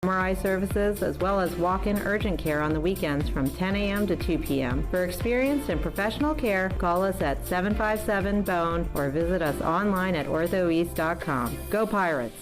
MRI services, as well as walk-in urgent care on the weekends from 10 a.m. to 2 p.m. For experienced and professional care, call us at 757-BONE or visit us online at orthoeast.com. Go Pirates!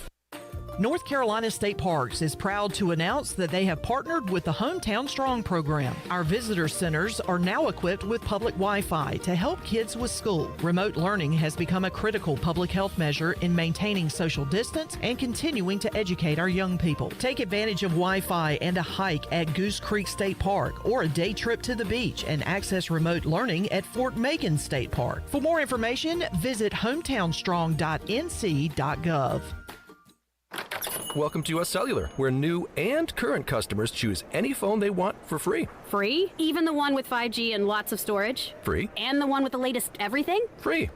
North Carolina State Parks is proud to announce that they have partnered with the Hometown Strong program. Our visitor centers are now equipped with public Wi-Fi to help kids with school. Remote learning has become a critical public health measure in maintaining social distance and continuing to educate our young people. Take advantage of Wi-Fi and a hike at Goose Creek State Park or a day trip to the beach and access remote learning at Fort Macon State Park. For more information, visit hometownstrong.nc.gov. Welcome to US Cellular, where new and current customers choose any phone they want for free. Free? Even the one with 5G and lots of storage? Free. And the one with the latest everything? Free.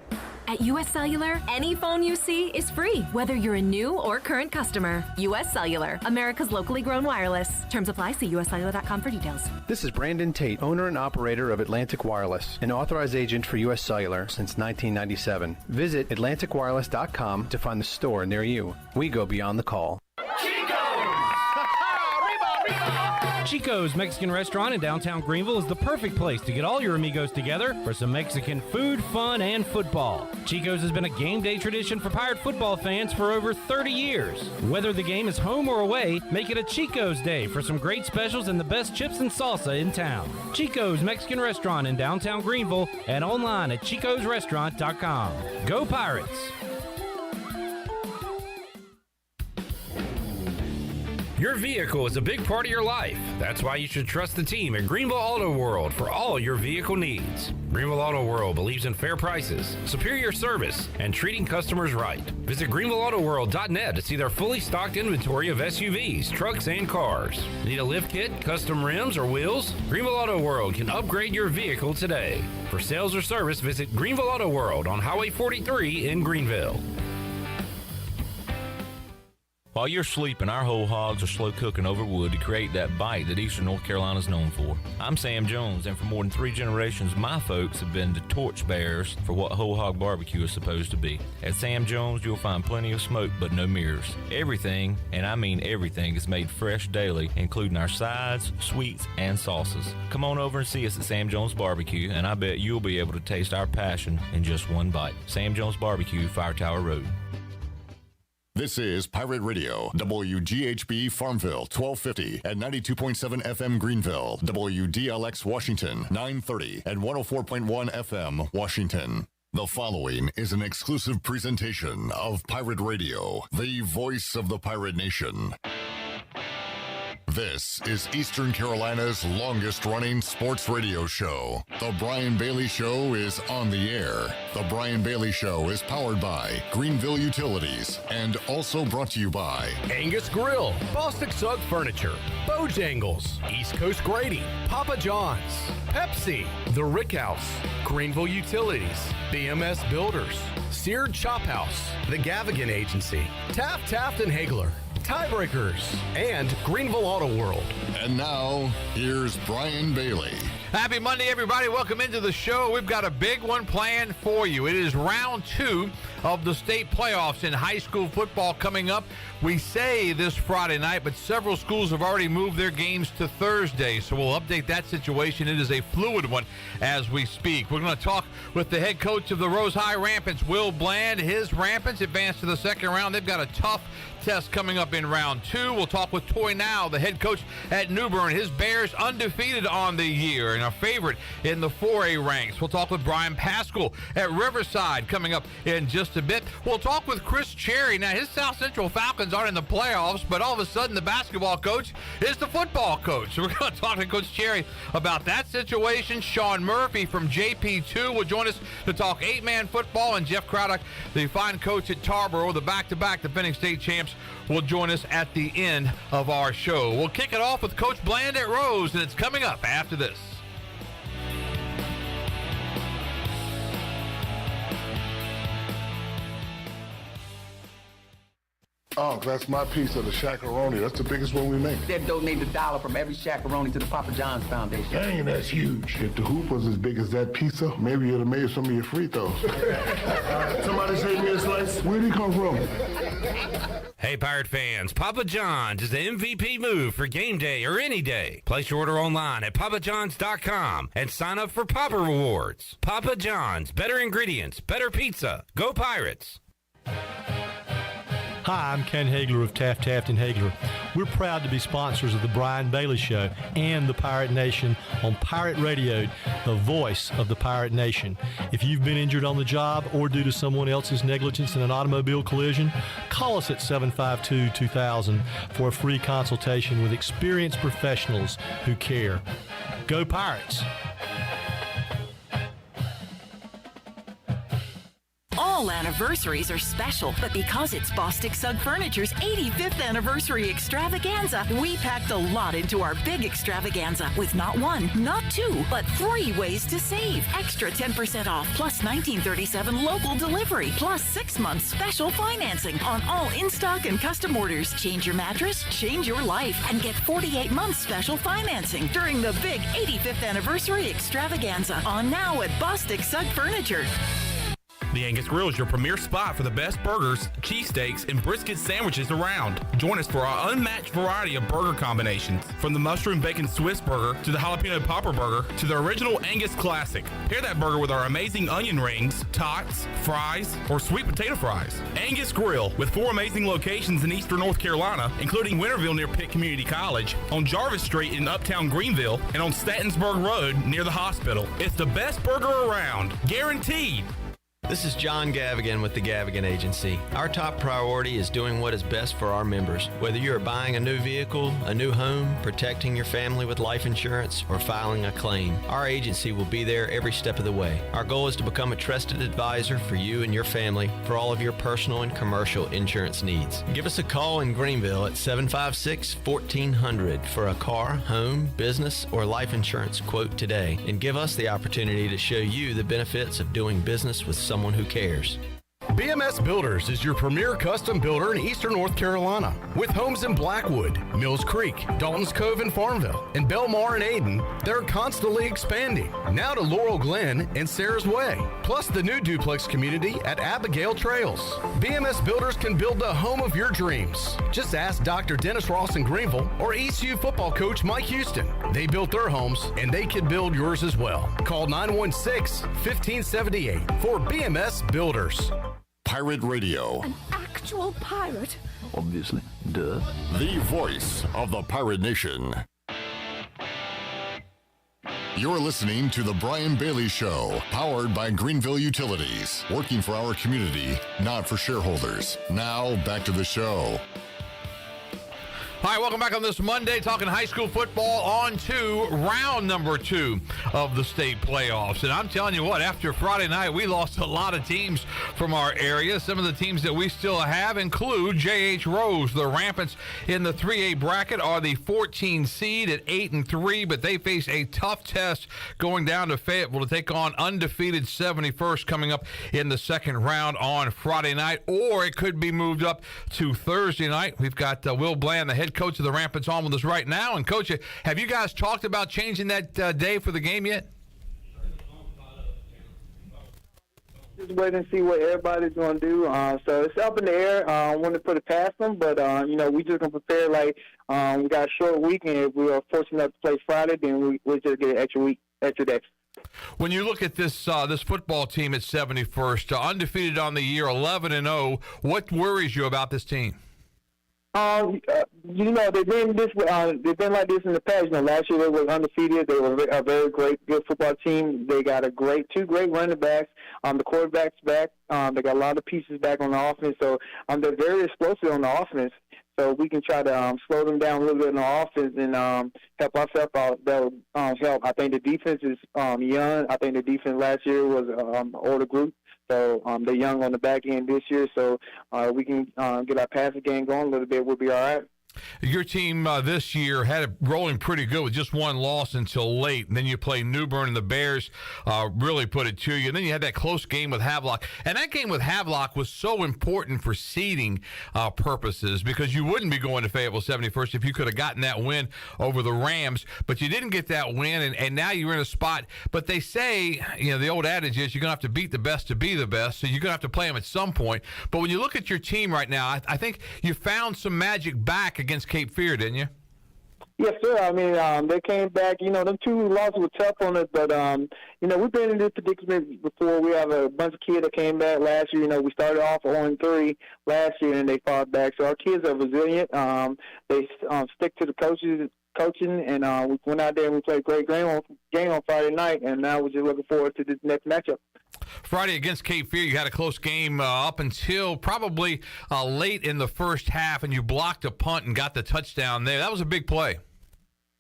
At US Cellular, any phone you see is free, whether you're a new or current customer. US Cellular, America's locally grown wireless. Terms apply. See uscellular.com for details. This is Brandon Tate, owner and operator of Atlantic Wireless, an authorized agent for US Cellular since 1997. Visit atlanticwireless.com to find the store near you. We go beyond the call. Chico's Mexican Restaurant in downtown Greenville is the perfect place to get all your amigos together for some Mexican food, fun, and football. Chico's has been a game day tradition for Pirate football fans for over 30 years. Whether the game is home or away, make it a Chico's Day for some great specials and the best chips and salsa in town. Chico's Mexican Restaurant in downtown Greenville and online at chicosrestaurant.com. Go Pirates! Your vehicle is a big part of your life. That's why you should trust the team at Greenville Auto World for all your vehicle needs. Greenville Auto World believes in fair prices, superior service, and treating customers right. Visit greenvilleautoworld.net to see their fully stocked inventory of SUVs, trucks, and cars. Need a lift kit, custom rims, or wheels? Greenville Auto World can upgrade your vehicle today. For sales or service, visit Greenville Auto World on Highway 43 in Greenville. While you're sleeping, our whole hogs are slow cooking over wood to create that bite that Eastern North Carolina is known for. I'm Sam Jones, and for more than 3 generations, my folks have been the torchbearers for what whole hog barbecue is supposed to be. At Sam Jones, you'll find plenty of smoke, but no mirrors. Everything, and I mean everything, is made fresh daily, including our sides, sweets, and sauces. Come on over and see us at Sam Jones Barbecue, and I bet you'll be able to taste our passion in just one bite. Sam Jones Barbecue, Fire Tower Road. This is Pirate Radio, WGHB Farmville, 1250 and 92.7 FM Greenville, WDLX Washington, 930 and 104.1 FM Washington. The following is an exclusive presentation of Pirate Radio, the voice of the pirate nation. This is Eastern Carolina's longest-running sports radio show. The Brian Bailey Show is on the air. The Brian Bailey Show is powered by Greenville Utilities and also brought to you by Angus Grill, Bostic Sugg Furniture, Bojangles, East Coast Grading, Papa John's, Pepsi, The Rick House, Greenville Utilities, BMS Builders, Seared Chop House, The Gavigan Agency, Taft and Hagler, Tiebreakers, and Greenville Auto World. And now, here's Brian Bailey. Happy Monday, everybody. Welcome into the show. We've got a big one planned for you. It is round 2 of the state playoffs in high school football coming up. We say this Friday night, but several schools have already moved their games to Thursday, so we'll update that situation. It is a fluid one as we speak. We're going to talk with the head coach of the Rose High Rampants, Will Bland. His Rampants advanced to the second round. They've got a tough test coming up in round 2. We'll talk with Toy Now, the head coach at New Bern. His Bears undefeated on the year and a favorite in the 4A ranks. We'll talk with Brian Pascal at Riverside coming up in just a bit. We'll talk with Chris Cherry. Now, his South Central Falcons aren't in the playoffs, but all of a sudden the basketball coach is the football coach. So we're going to talk to Coach Cherry about that situation. Sean Murphy from JP2 will join us to talk 8-man football, and Jeff Craddock, the fine coach at Tarboro, the back-to-back defending state champs, will join us at the end of our show. We'll kick it off with Coach Bland at Rose, and it's coming up after this. Oh, that's my piece of the shakaroni. That's the biggest one we make. They've donated $1 from every shakaroni to the Papa John's Foundation. Dang, that's huge. If the hoop was as big as that pizza, maybe you'd have made some of your free throws. Somebody save me a slice. Where'd he come from? Hey, Pirate fans, Papa John's is the MVP move for game day or any day. Place your order online at papajohns.com and sign up for Papa Rewards. Papa John's, better ingredients, better pizza. Go Pirates! Hi, I'm Ken Hagler of Taft, Taft & Hagler. We're proud to be sponsors of the Brian Bailey Show and the Pirate Nation on Pirate Radio, the voice of the Pirate Nation. If you've been injured on the job or due to someone else's negligence in an automobile collision, call us at 752-2000 for a free consultation with experienced professionals who care. Go Pirates! All anniversaries are special, but because it's Bostic Sugg Furniture's 85th anniversary extravaganza, we packed a lot into our big extravaganza with not one, not two, but 3 ways to save. Extra 10% off, plus $19.37 local delivery, plus 6 months special financing on all in-stock and custom orders. Change your mattress, change your life, and get 48 months special financing during the big 85th anniversary extravaganza on now at Bostic Sugg Furniture. The Angus Grill is your premier spot for the best burgers, cheesesteaks, and brisket sandwiches around. Join us for our unmatched variety of burger combinations, from the mushroom bacon Swiss burger to the jalapeno popper burger to the original Angus classic. Pair that burger with our amazing onion rings, tots, fries, or sweet potato fries. Angus Grill, with 4 amazing locations in eastern North Carolina, including Winterville near Pitt Community College, on Jarvis Street in uptown Greenville, and on Statensburg Road near the hospital. It's the best burger around, guaranteed. This is John Gavigan with the Gavigan Agency. Our top priority is doing what is best for our members. Whether you are buying a new vehicle, a new home, protecting your family with life insurance, or filing a claim, our agency will be there every step of the way. Our goal is to become a trusted advisor for you and your family for all of your personal and commercial insurance needs. Give us a call in Greenville at 756-1400 for a car, home, business, or life insurance quote today, and give us the opportunity to show you the benefits of doing business with someone who cares. BMS Builders is your premier custom builder in eastern North Carolina. With homes in Blackwood, Mills Creek, Dalton's Cove in Farmville, and Belmar and Ayden, they're constantly expanding. Now to Laurel Glen and Sarah's Way, plus the new duplex community at Abigail Trails. BMS Builders can build the home of your dreams. Just ask Dr. Dennis Ross in Greenville or ECU football coach Mike Houston. They built their homes, and they can build yours as well. Call 916-1578 for BMS Builders. Pirate Radio. An actual pirate? Obviously. Duh. The voice of the Pirate Nation. You're listening to The Brian Bailey Show, powered by Greenville Utilities, working for our community, not for shareholders. Now, back to the show. All right, welcome back on this Monday, talking high school football on to round number 2 of the state playoffs. And I'm telling you what, after Friday night, we lost a lot of teams from our area. Some of the teams that we still have include J.H. Rose. The Rampants in the 3A bracket are the 14 seed at 8-3, but they face a tough test going down to Fayetteville to take on undefeated 71st coming up in the second round on Friday night, or it could be moved up to Thursday night. We've got Will Bland, the head coach of the Rampants, on with us right now. And Coach, have you guys talked about changing that day for the game yet? Just wait and see what everybody's going to do. So it's up in the air. I want to put it past them, but, we just going to prepare like we got a short week, and if we are fortunate enough to play Friday, then we'll just get an extra day. When you look at this this football team at 71st, undefeated on the year, 11-0, what worries you about this team? They've been like this in the past. Last year they were undefeated. They were a very good football team. They got two great running backs. The quarterback's back. They got a lot of pieces back on the offense. So they're very explosive on the offense. So we can try to slow them down a little bit on the offense and help ourselves out. That'll help. I think the defense is young. I think the defense last year was an older group. So they're young on the back end this year. So we can get our passing game going a little bit. We'll be all right. Your team this year had it rolling pretty good with just one loss until late. And then you play New Bern, and the Bears really put it to you. And then you had that close game with Havelock. And that game with Havelock was so important for seeding purposes because you wouldn't be going to Fayetteville 71st if you could have gotten that win over the Rams. But you didn't get that win, and now you're in a spot. But they say, the old adage is you're going to have to beat the best to be the best, so you're going to have to play them at some point. But when you look at your team right now, I think you found some magic back against Cape Fear, didn't you? Yes, sir. I mean, they came back. Them two losses were tough on us, but, we've been in this predicament before. We have a bunch of kids that came back last year. We started off 0-3 last year, and they fought back. So our kids are resilient. They stick to the coaching, and we went out there and we played a great game on Friday night, and now we're just looking forward to this next matchup. Friday against Cape Fear, you had a close game up until probably late in the first half, and you blocked a punt and got the touchdown there. That was a big play.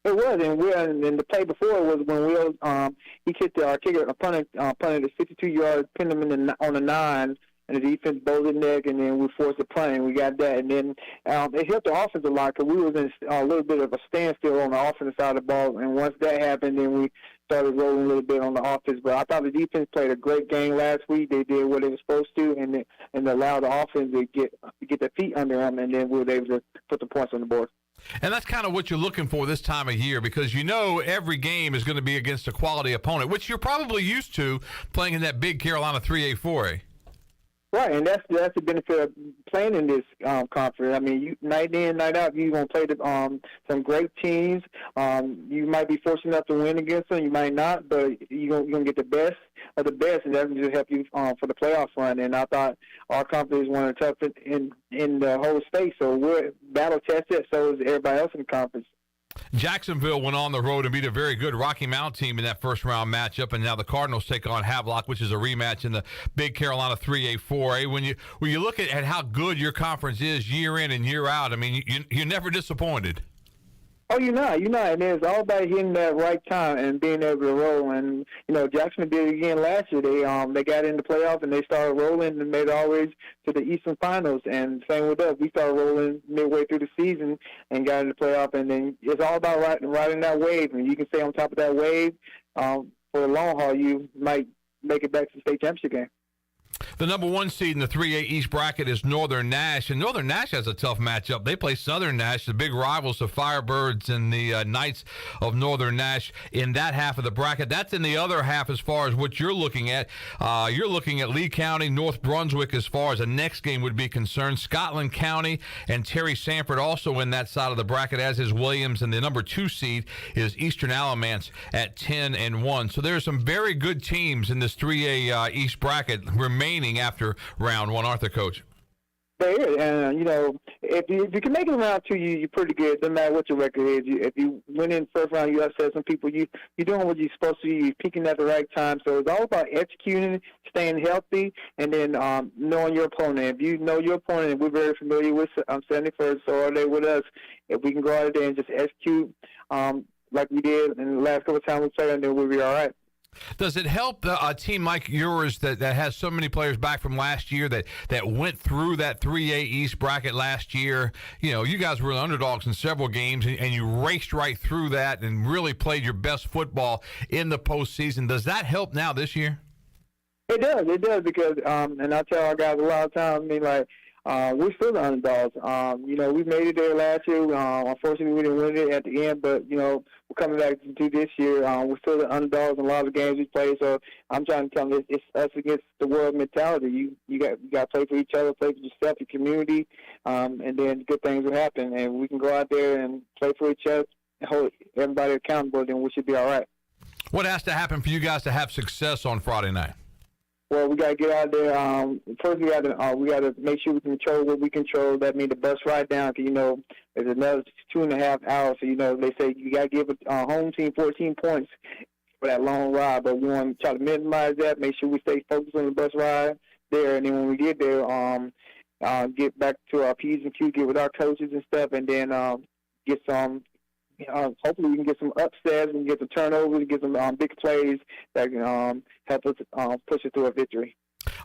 It was, and the play before was when he kicked our kicker, punted a 52-yard, pinned him on the 9, and the defense bolted neck, and then we forced a punt, and we got that. And then it helped the offense a lot because we was in a little bit of a standstill on the offensive side of the ball, and once that happened, then we started rolling a little bit on the offense. But I thought the defense played a great game last week. They did what they were supposed to, and allowed the offense to get their feet under them, and then we were able to put the points on the board. And that's kind of what you're looking for this time of year because every game is going to be against a quality opponent, which you're probably used to playing in that big Carolina 3A, 4A. Right, and that's the benefit of playing in this conference. I mean, night in, night out, you're going to play some great teams. You might be fortunate enough to win against them. You might not, but you're going to get the best of the best, and that's going to help you for the playoff run. And I thought our conference is one of the toughest in the whole state, so we're battle-tested, so is everybody else in the conference. Jacksonville went on the road and beat a very good Rocky Mount team in that first-round matchup, and now the Cardinals take on Havelock, which is a rematch in the Big Carolina 3A, 4A. When you look at how good your conference is year in and year out, I mean, you're never disappointed. Oh, you're not. And it's all about hitting that right time and being able to roll. And, Jackson did it again last year. They got in the playoffs and they started rolling and made it all the way to the Eastern Finals. And same with us. We started rolling midway through the season and got in the playoff. And then it's all about riding that wave. And you can stay on top of that wave for the long haul. You might make it back to the state championship game. The number 1 seed in the 3A East bracket is Northern Nash, and Northern Nash has a tough matchup. They play Southern Nash, the big rivals, the Firebirds and the Knights of Northern Nash in that half of the bracket. That's in the other half as far as what you're looking at. You're looking at Lee County, North Brunswick as far as the next game would be concerned. Scotland County and Terry Sanford also in that side of the bracket, as is Williams, and the number 2 seed is Eastern Alamance at 10-1. So there's some very good teams in this 3A East bracket remaining after round 1, aren't there, Coach? There is, and if you can make it around 2, you're pretty good. Doesn't matter what your record is. If you win in first round, you upset some people. You're doing what you're supposed to. You're peaking at the right time. So it's all about executing, staying healthy, and then knowing your opponent. If you know your opponent, and we're very familiar with 71st, so are they with us? If we can go out there and just execute like we did in the last couple of times we played, then we'll be all right. Does it help a team like yours that has so many players back from last year that went through that 3A East bracket last year? You guys were the underdogs in several games, and you raced right through that and really played your best football in the postseason. Does that help now this year? It does because, and I tell our guys a lot of times, we're still the underdogs. We made it there last year. Unfortunately, we didn't win it at the end, but, we're coming back to this year. We're still the underdogs in a lot of the games we play, so I'm trying to tell them it's us against the world mentality. You got to play for each other, play for yourself, your community, and then good things will happen. And we can go out there and play for each other and hold everybody accountable, then we should be all right. What has to happen for you guys to have success on Friday night? Well, we got to get out there. First, we got to make sure we control what we control. That means the bus ride down. Cause, there's another 2.5 hours. So they say you got to give a home team 14 points for that long ride. But we want to try to minimize that. Make sure we stay focused on the bus ride there. And then when we get there, get back to our P's and Q's, get with our coaches and stuff, and then get some. Hopefully we can get some upsets, we can get some turnovers, get some big plays that can help us push it through a victory.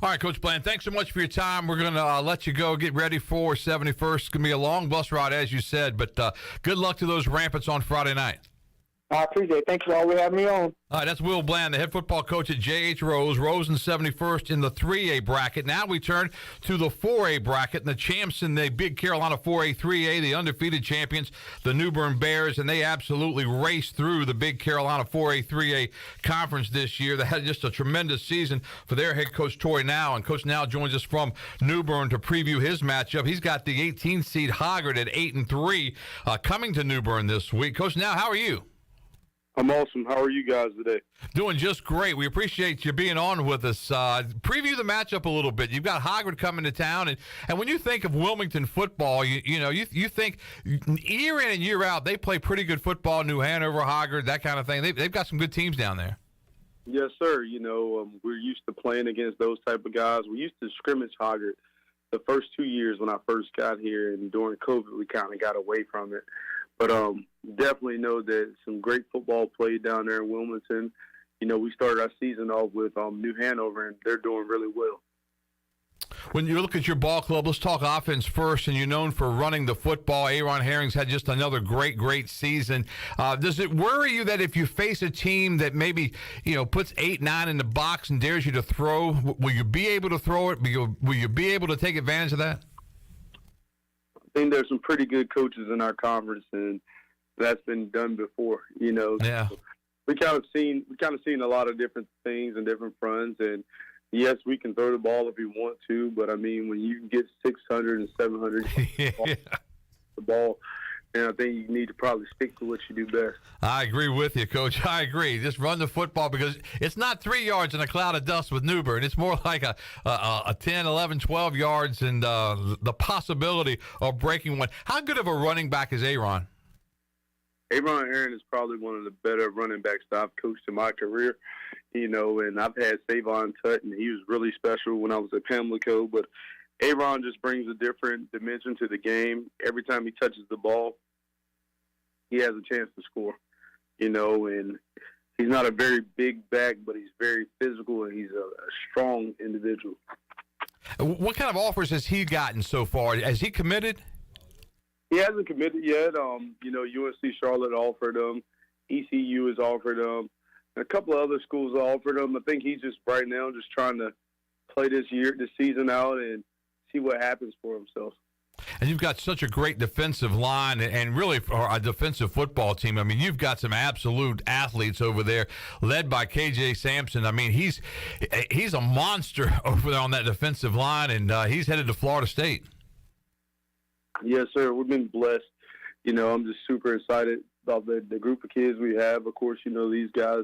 All right, Coach Bland, thanks so much for your time. We're going to let you go, get ready for 71st. It's going to be a long bus ride, as you said, but good luck to those Rampants on Friday night. I appreciate it. Thank you all for having me on. All right, that's Will Bland, the head football coach at J.H. Rose. Rose in 71st in the 3A bracket. Now we turn to the 4A bracket, and the champs in the Big Carolina 4A, 3A, the undefeated champions, the New Bern Bears, and they absolutely raced through the Big Carolina 4A, 3A conference this year. They had just a tremendous season for their head coach, Tory Now, and Coach Now joins us from New Bern to preview his matchup. He's got the 18th seed Hoggard at 8-3 coming to New Bern this week. Coach Now, how are you? I'm awesome. How are you guys today? Doing just great. We appreciate you being on with us. Preview the matchup a little bit. You've got Hoggard coming to town, and when you think of Wilmington football, you think year in and year out they play pretty good football. New Hanover, Hoggard, that kind of thing. They've got some good teams down there. Yes, sir. We're used to playing against those type of guys. We used to scrimmage Hoggard the first 2 years when I first got here, and during COVID we kind of got away from it. But definitely know that some great football played down there in Wilmington. We started our season off with New Hanover, and they're doing really well. When you look at your ball club, let's talk offense first, and you're known for running the football. Aaron Herring's had just another great season. Does it worry you that if you face a team that maybe, puts 8-9 in the box and dares you to throw, will you be able to throw it? Will you be able to take advantage of that? I think there's some pretty good coaches in our conference, and that's been done before. Yeah. We kind of seen a lot of different things and different fronts, and yes, we can throw the ball if we want to, but I mean, when you can get 600 and 700 the ball, and I think you need to probably stick to what you do best. I agree with you, Coach. I agree. Just run the football, because it's not 3 yards in a cloud of dust with New Bern. It's more like a 10, 11, 12 yards and the possibility of breaking one. How good of a running back is Aaron? Aaron Herring is probably one of the better running backs that I've coached in my career. And I've had Savon Tutt, and he was really special when I was at Pamlico. But Aaron just brings a different dimension to the game. Every time he touches the ball, he has a chance to score, and he's not a very big back, but he's very physical, and he's a strong individual. What kind of offers has he gotten so far? Has he committed? He hasn't committed yet. UNC Charlotte offered him. ECU has offered him. A couple of other schools offered him. I think he's just right now just trying to play this season out and see what happens for himself. And you've got such a great defensive line and really for a defensive football team. I mean, you've got some absolute athletes over there led by KJ Sampson. I mean, he's a monster over there on that defensive line, and he's headed to Florida State. Yes, sir. We've been blessed. I'm just super excited about the group of kids we have. Of course, these guys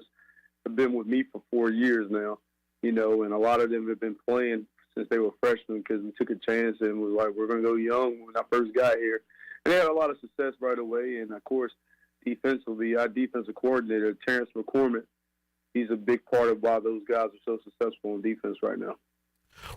have been with me for 4 years now, and a lot of them have been playing since they were freshmen because we took a chance and was like, we're going to go young when I first got here. And they had a lot of success right away. And, of course, defensively, our defensive coordinator, Terrence McCormick, he's a big part of why those guys are so successful in defense right now.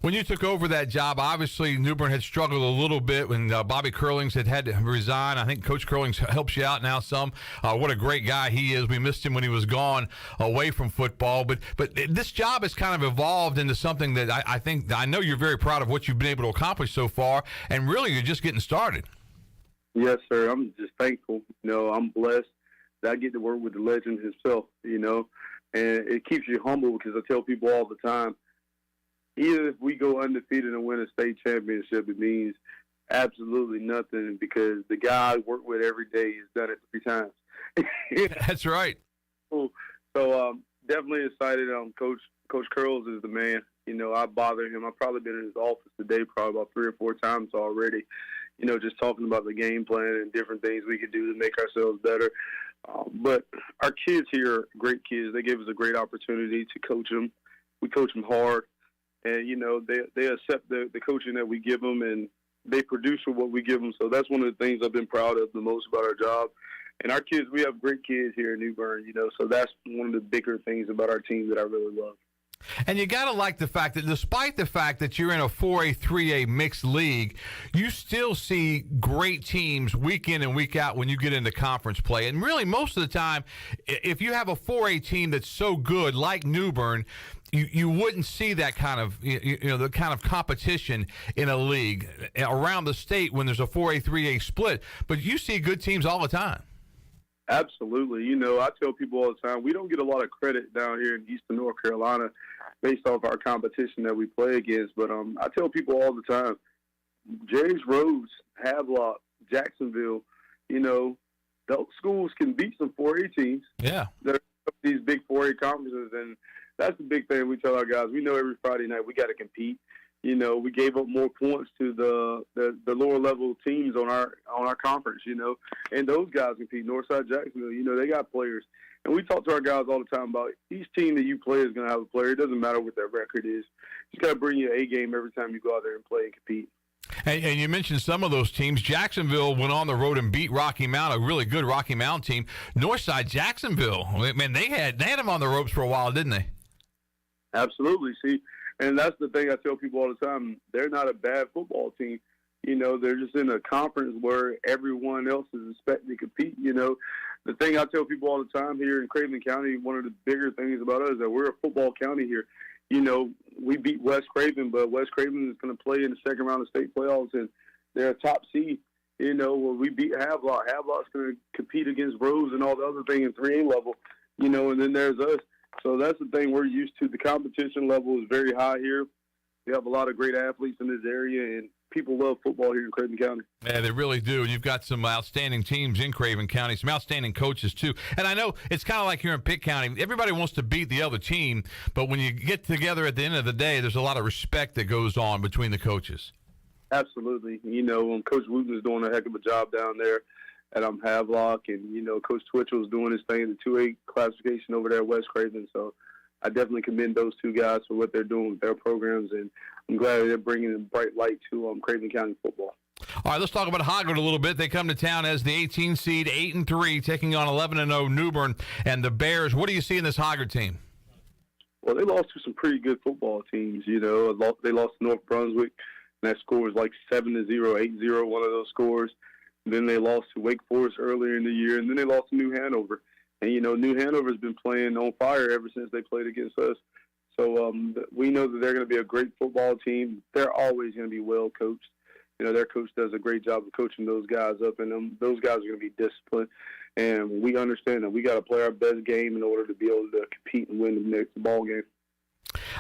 When you took over that job, obviously New Bern had struggled a little bit when Bobby Curlings had to resign. I think Coach Curlings helps you out now some. What a great guy he is. We missed him when he was gone away from football. But this job has kind of evolved into something that I know you're very proud of what you've been able to accomplish so far, and really you're just getting started. Yes, sir. I'm just thankful. I'm blessed that I get to work with the legend himself, and it keeps you humble because I tell people all the time, even if we go undefeated and win a state championship, it means absolutely nothing because the guy I work with every day has done it 3 times. That's right. So definitely excited. Coach Curls is the man. I bother him. I've probably been in his office today probably about 3 or 4 times already, just talking about the game plan and different things we could do to make ourselves better. But our kids here are great kids. They gave us a great opportunity to coach them. We coach them hard. And, they accept the coaching that we give them, and they produce for what we give them. So that's one of the things I've been proud of the most about our job. And our kids, we have great kids here in New Bern, so that's one of the bigger things about our team that I really love. And you got to like the fact that despite the fact that you're in a 4A, 3A mixed league, you still see great teams week in and week out when you get into conference play. And really most of the time, if you have a 4A team that's so good like New Bern, you wouldn't see that kind of the kind of competition in a league around the state when there's a 4A 3A split. But you see good teams all the time. Absolutely. I tell people all the time, we don't get a lot of credit down here in Eastern North Carolina based off our competition that we play against. But I tell people all the time, Jerry's Rose, Havelock, Jacksonville, those schools can beat some 4A teams. Yeah. That are these big 4A conferences, and that's the big thing we tell our guys. We know every Friday night we got to compete. We gave up more points to the lower level teams on our conference, and those guys compete. Northside Jacksonville, they got players. And we talk to our guys all the time about each team that you play is going to have a player. It doesn't matter what their record is. You just got to bring your A game every time you go out there and play and compete. And you mentioned some of those teams. Jacksonville went on the road and beat Rocky Mount, a really good Rocky Mount team. Northside Jacksonville, man, they had them on the ropes for a while, didn't they? Absolutely. See, and that's the thing I tell people all the time. They're not a bad football team. They're just in a conference where everyone else is expected to compete. The thing I tell people all the time here in Craven County, one of the bigger things about us is that we're a football county here. We beat West Craven, but West Craven is going to play in the second round of state playoffs, and they're a top seed. When we beat Havelock, Havelock's going to compete against Rose and all the other things in 3A level, and then there's us. So that's the thing we're used to. The competition level is very high here. We have a lot of great athletes in this area, and people love football here in Craven County. Yeah, they really do. And you've got some outstanding teams in Craven County, some outstanding coaches, too. And I know it's kind of like here in Pitt County. Everybody wants to beat the other team, but when you get together at the end of the day, there's a lot of respect that goes on between the coaches. Absolutely. Coach Wooten is doing a heck of a job down there at Havelock, and, Coach Twitchell is doing his thing in the 2A classification over there at West Craven. So I definitely commend those two guys for what they're doing with their programs, and I'm glad they're bringing a bright light to Craven County football. All right, let's talk about Hoggard a little bit. They come to town as the 18 seed, 8-3, taking on 11-0 New Bern and the Bears. What do you see in this Hoggard team? Well, they lost to some pretty good football teams. They lost to North Brunswick, and that score was like 7-0, 8-0, one of those scores. And then they lost to Wake Forest earlier in the year, and then they lost to New Hanover. And, New Hanover's been playing on fire ever since they played against us. So we know that they're going to be a great football team. They're always going to be well coached. Their coach does a great job of coaching those guys up, and those guys are going to be disciplined. And we understand that we got to play our best game in order to be able to compete and win the next ball game.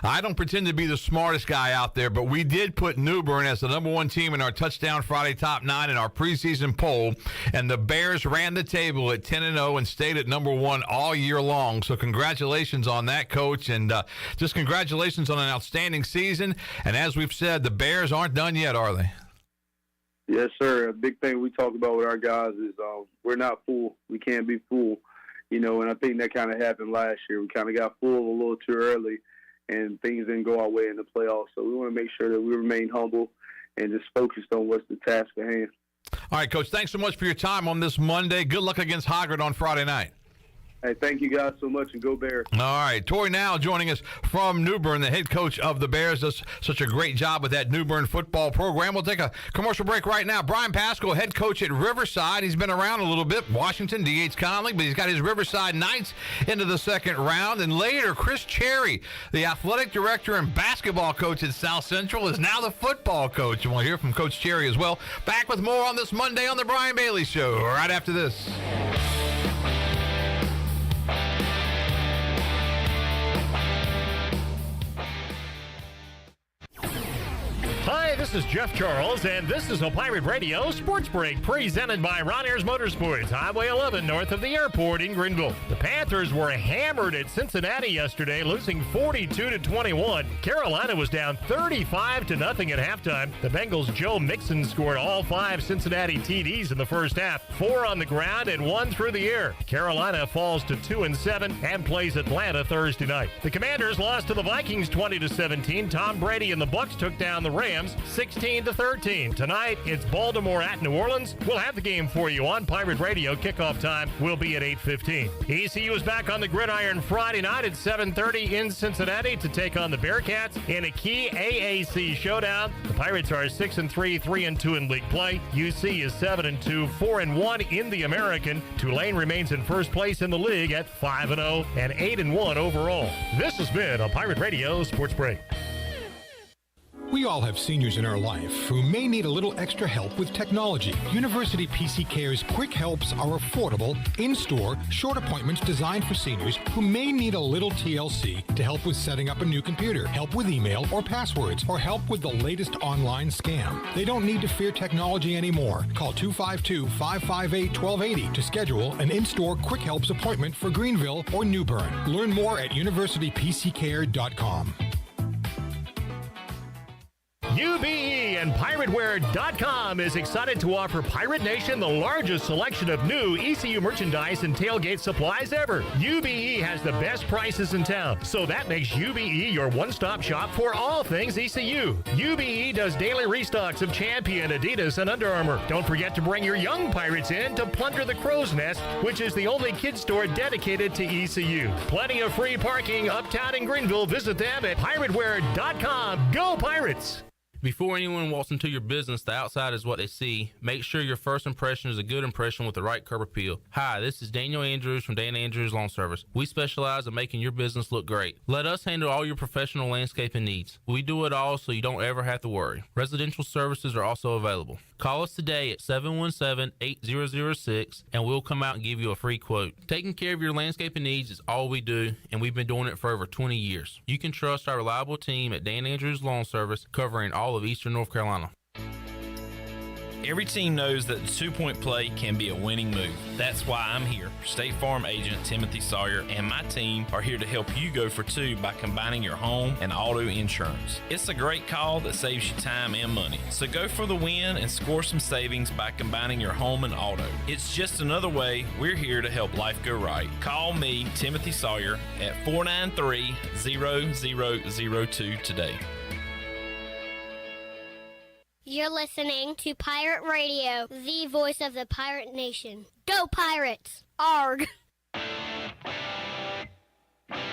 I don't pretend to be the smartest guy out there, but we did put New Bern as the number one team in our Touchdown Friday Top 9 in our preseason poll, and the Bears ran the table at 10-0 and stayed at number one all year long. So congratulations on that, Coach, and just congratulations on an outstanding season. And as we've said, the Bears aren't done yet, are they? Yes, sir. A big thing we talk about with our guys is we're not full. We can't be full, and I think that kind of happened last year. We kind of got full a little too early, and things didn't go our way in the playoffs. So we want to make sure that we remain humble and just focused on what's the task at hand. All right, Coach, thanks so much for your time on this Monday. Good luck against Hoggard on Friday night. Hey, thank you guys so much, and go Bears. All right, Tori now joining us from New Bern, the head coach of the Bears. Does such a great job with that New Bern football program. We'll take a commercial break right now. Brian Pascal, head coach at Riverside. He's been around a little bit. Washington, D.H. Conley, but he's got his Riverside Knights into the second round. And later, Chris Cherry, the athletic director and basketball coach at South Central, is now the football coach. And we'll hear from Coach Cherry as well. Back with more on this Monday on the Brian Bailey Show right after this. Hi, this is Jeff Charles, and this is a Pirate Radio Sports Break presented by Ron Ayers Motorsports, Highway 11 north of the airport in Greenville. The Panthers were hammered at Cincinnati yesterday, losing 42-21. Carolina was down 35-0 at halftime. The Bengals' Joe Mixon scored all 5 Cincinnati TDs in the first half, 4 on the ground and 1 through the air. Carolina falls to 2-7 and plays Atlanta Thursday night. The Commanders lost to the Vikings 20-17. Tom Brady and the Bucs took down the Rams 16-13. Tonight, it's Baltimore at New Orleans. We'll have the game for you on Pirate Radio. Kickoff time will be at 8:15. ECU is back on the gridiron Friday night at 7:30 in Cincinnati to take on the Bearcats in a key AAC showdown. The Pirates are 6-3, 3-2 in league play. UC is 7-2, 4-1 in the American. Tulane remains in first place in the league at 5-0 and 8-1 overall. This has been a Pirate Radio Sports Break. We all have seniors in our life who may need a little extra help with technology. University PC Care's Quick Helps are affordable, in-store, short appointments designed for seniors who may need a little TLC to help with setting up a new computer, help with email or passwords, or help with the latest online scam. They don't need to fear technology anymore. Call 252-558-1280 to schedule an in-store Quick Helps appointment for Greenville or New Bern. Learn more at universitypccare.com. UBE and PirateWear.com is excited to offer Pirate Nation the largest selection of new ECU merchandise and tailgate supplies ever. UBE has the best prices in town, so that makes UBE your one-stop shop for all things ECU. UBE does daily restocks of Champion, Adidas, and Under Armour. Don't forget to bring your young Pirates in to plunder the Crow's Nest, which is the only kids store dedicated to ECU. Plenty of free parking uptown in Greenville. Visit them at PirateWear.com. Go Pirates! Before anyone walks into your business, the outside is what they see. Make sure your first impression is a good impression with the right curb appeal. Hi, this is Daniel Andrews from Dan Andrews Lawn Service. We specialize in making your business look great. Let us handle all your professional landscaping needs. We do it all so you don't ever have to worry. Residential services are also available. Call us today at 717-8006 and we'll come out and give you a free quote. Taking care of your landscaping needs is all we do, and we've been doing it for over 20 years. You can trust our reliable team at Dan Andrews Lawn Service, covering all of Eastern North Carolina. Every team knows that the two-point play can be a winning move. That's why I'm here. State Farm agent Timothy Sawyer and my team are here to help you go for two by combining your home and auto insurance. It's a great call that saves you time and money. So go for the win and score some savings by combining your home and auto. It's just another way we're here to help life go right. Call me, Timothy Sawyer, at 493-0002 today. You're listening to Pirate Radio, the voice of the pirate nation. Go Pirates! Arg!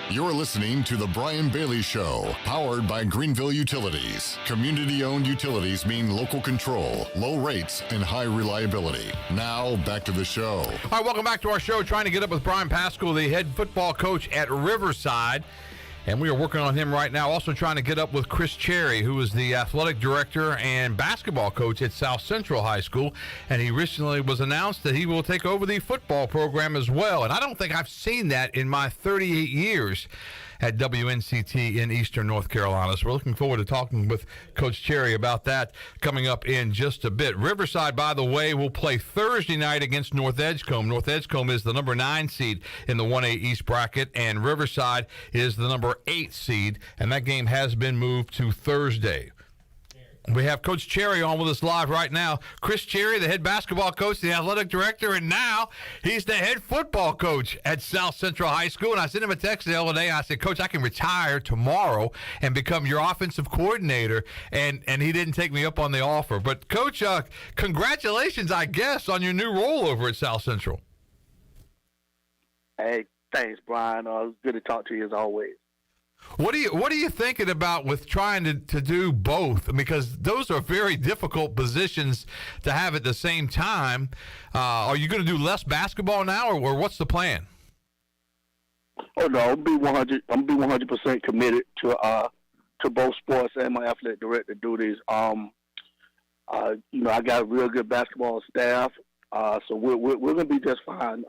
You're listening to The Brian Bailey Show, powered by Greenville Utilities. Community-owned utilities mean local control, low rates, and high reliability. Now, back to the show. All right, welcome back to our show. Trying to get up with Brian Paschal, the head football coach at Riverside. And we are working on him right now. Also trying to get up with Chris Cherry, who is the athletic director and basketball coach at South Central High School. And he recently was announced that he will take over the football program as well. And I don't think I've seen that in my 38 years at WNCT in Eastern North Carolina. So we're looking forward to talking with Coach Cherry about that coming up in just a bit. Riverside, by the way, will play Thursday night against North Edgecombe. North Edgecombe is the number 9 seed in the 1A East bracket, and Riverside is the number 8 seed, and that game has been moved to Thursday. We have Coach Cherry on with us live right now. Chris Cherry, the head basketball coach, the athletic director, and now he's the head football coach at South Central High School. And I sent him a text the other day, and I said, Coach, I can retire tomorrow and become your offensive coordinator. And he didn't take me up on the offer. But, Coach, congratulations, I guess, on your new role over at South Central. Hey, thanks, Brian. It was good to talk to you as always. What are you thinking about with trying to do both? Because those are very difficult positions to have at the same time. Are you going to do less basketball now, or what's the plan? Oh no, I'm be 100% committed to both sports and my athletic director duties. I got a real good basketball staff, so we're going to be just fine.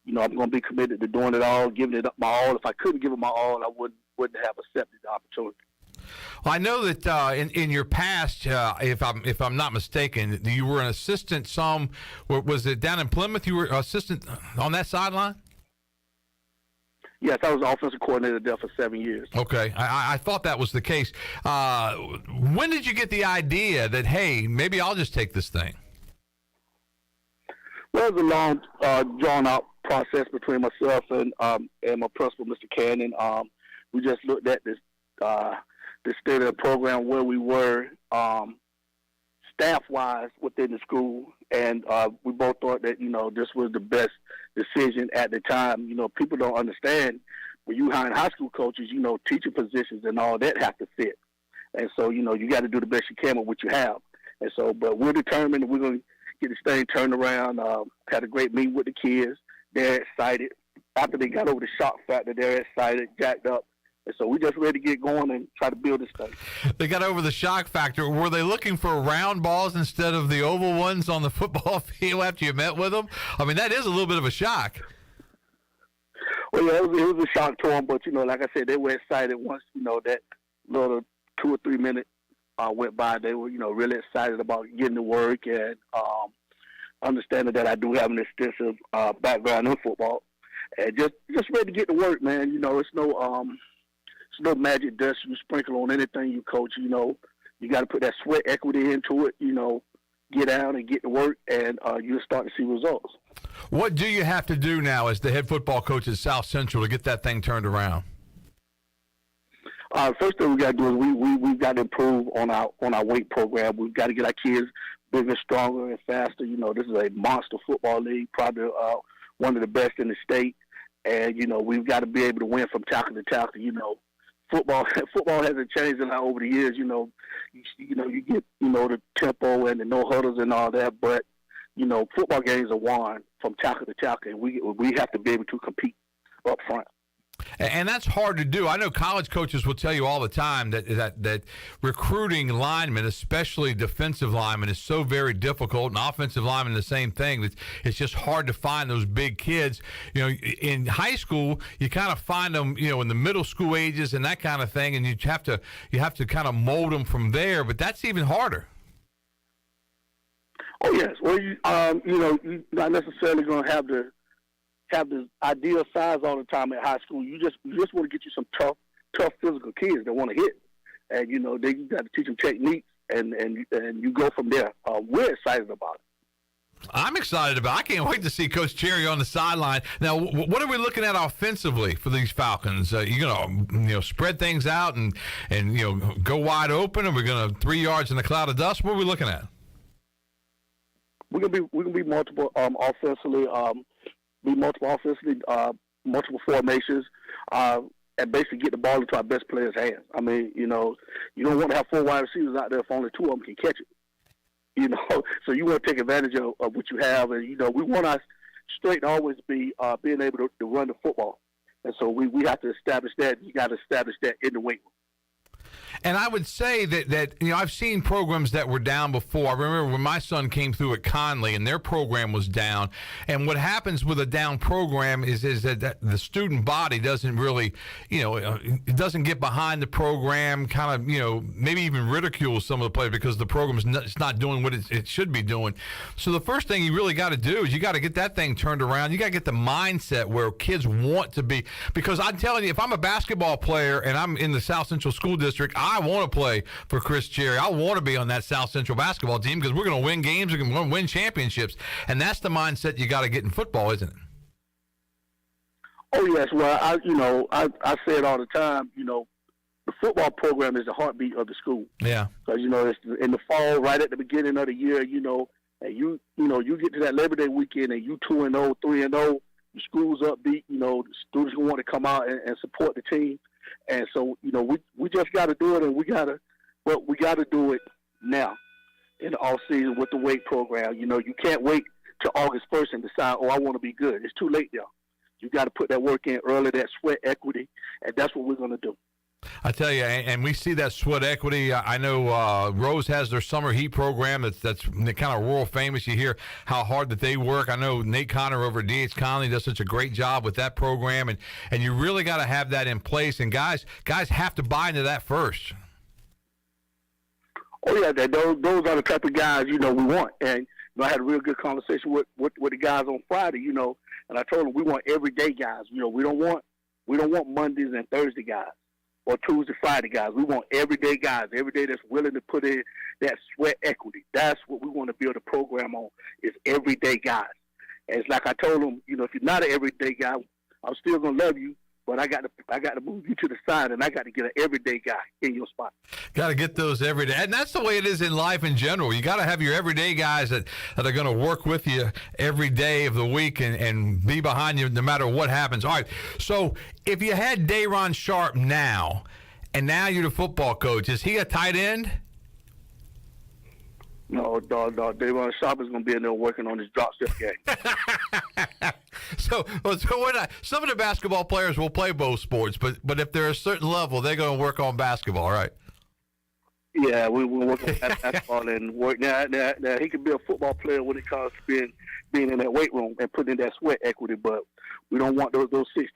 I'm going to be committed to doing it all, giving it up my all. If I couldn't give it my all, I wouldn't have accepted the opportunity. Well, I know that in your past, if I'm not mistaken, you were an assistant. Was it down in Plymouth? You were assistant on that sideline? Yes, I was offensive coordinator there for 7 years. Okay, I thought that was the case. When did you get the idea that, hey, maybe I'll just take this thing? Well, it was a long, drawn-out process between myself and my principal, Mr. Cannon. We just looked at this the state of the program, where we were staff-wise within the school, and we both thought that, this was the best decision at the time. People don't understand when you hire high school coaches, teaching positions and all that have to fit. And so, you got to do the best you can with what you have. And so, but we're determined that we're going to get this thing turned around. Had a great meeting with the kids. They're excited. After they got over the shock factor, they're excited, jacked up. And so we're just ready to get going and try to build this thing. They got over the shock factor. Were they looking for round balls instead of the oval ones on the football field after you met with them? I mean, that is a little bit of a shock. Well, yeah, it was a shock to them, but, like I said, they were excited once, that little 2 or 3 minutes went by. They were, really excited about getting to work and understanding that I do have an extensive background in football. And just ready to get to work, man. It's no magic dust you sprinkle on anything you coach. You got to put that sweat equity into it, get out and get to work, and you'll start to see results. What do you have to do now as the head football coach at South Central to get that thing turned around? First thing we got to do is we've got to improve on our weight program. We've got to get our kids bigger, stronger, and faster. This is a monster football league, probably one of the best in the state. And, we've got to be able to win from tackle to tackle. Football hasn't changed a lot over the years. You get, the tempo and the no huddles and all that. But, football games are won from tackle to tackle. And we have to be able to compete up front. And that's hard to do. I know college coaches will tell you all the time that recruiting linemen, especially defensive linemen, is so very difficult, and offensive linemen the same thing. It's just hard to find those big kids. In high school, you kind of find them, in the middle school ages and that kind of thing, and you have to kind of mold them from there. But that's even harder. Oh yes, well you're not necessarily going to have the ideal size all the time at high school. You just want to get you some tough physical kids that want to hit, and you got to teach them techniques, and you go from there. We're excited about it. I'm excited about it. I can't wait to see Coach Cherry on the sideline. Now, what are we looking at offensively for these Falcons? You going to spread things out and go wide open? Are we going to 3 yards in a cloud of dust? What are we looking at? We're gonna be multiple offensively. Multiple formations, and basically get the ball into our best players' hands. I mean, you don't want to have 4 wide receivers out there if only 2 of them can catch it. So you want to take advantage of what you have, and we want our strength to always be being able to run the football, and so we have to establish that. You got to establish that in the weight room. And I would say that I've seen programs that were down before. I remember when my son came through at Conley and their program was down. And what happens with a down program is that the student body doesn't really, it doesn't get behind the program, kind of, maybe even ridicule some of the players because the program is not doing what it should be doing. So the first thing you really got to do is you got to get that thing turned around. You got to get the mindset where kids want to be. Because I'm telling you, if I'm a basketball player and I'm in the South Central School District, I want to play for Chris Cherry. I want to be on that South Central basketball team because we're going to win games. We're going to win championships. And that's the mindset you got to get in football, isn't it? Oh, yes. Well, I say it all the time, the football program is the heartbeat of the school. Yeah. Because, it's in the fall, right at the beginning of the year, and you get to that Labor Day weekend and you 2-0, 3-0, the school's upbeat, the students want to come out and support the team. And so, we just got to do it, and we got to do it now in the off season with the weight program. You can't wait till August 1st and decide, I want to be good. It's too late now. You got to put that work in early, that sweat equity, and that's what we're going to do. I tell you, and we see that sweat equity. I know Rose has their summer heat program that's kind of world famous. You hear how hard that they work. I know Nate Connor over at D.H. Conley does such a great job with that program, and you really got to have that in place. And guys have to buy into that first. Oh yeah, those are the type of guys we want. And I had a real good conversation with the guys on Friday. And I told them we want everyday guys. We don't want Mondays and Thursday guys. Or Tuesday, Friday guys. We want everyday guys, every day that's willing to put in that sweat equity. That's what we want to build a program on, is everyday guys. And it's like I told them, if you're not an everyday guy, I'm still going to love you, but but I got to move you to the side, and I got to get an everyday guy in your spot. Got to get those every day. And that's the way it is in life in general. You got to have your everyday guys that are going to work with you every day of the week and be behind you no matter what happens. All right, so if you had Day'Ron Sharpe now, and now you're the football coach, is he a tight end? No, Day'Ron Sharpe is going to be in there working on his drop step game. So we're not, some of the basketball players will play both sports, but if they're a certain level, they're going to work on basketball, right? Yeah, we work on basketball and work. Now, he could be a football player when it comes to being in that weight room and putting in that sweat equity, but we don't want those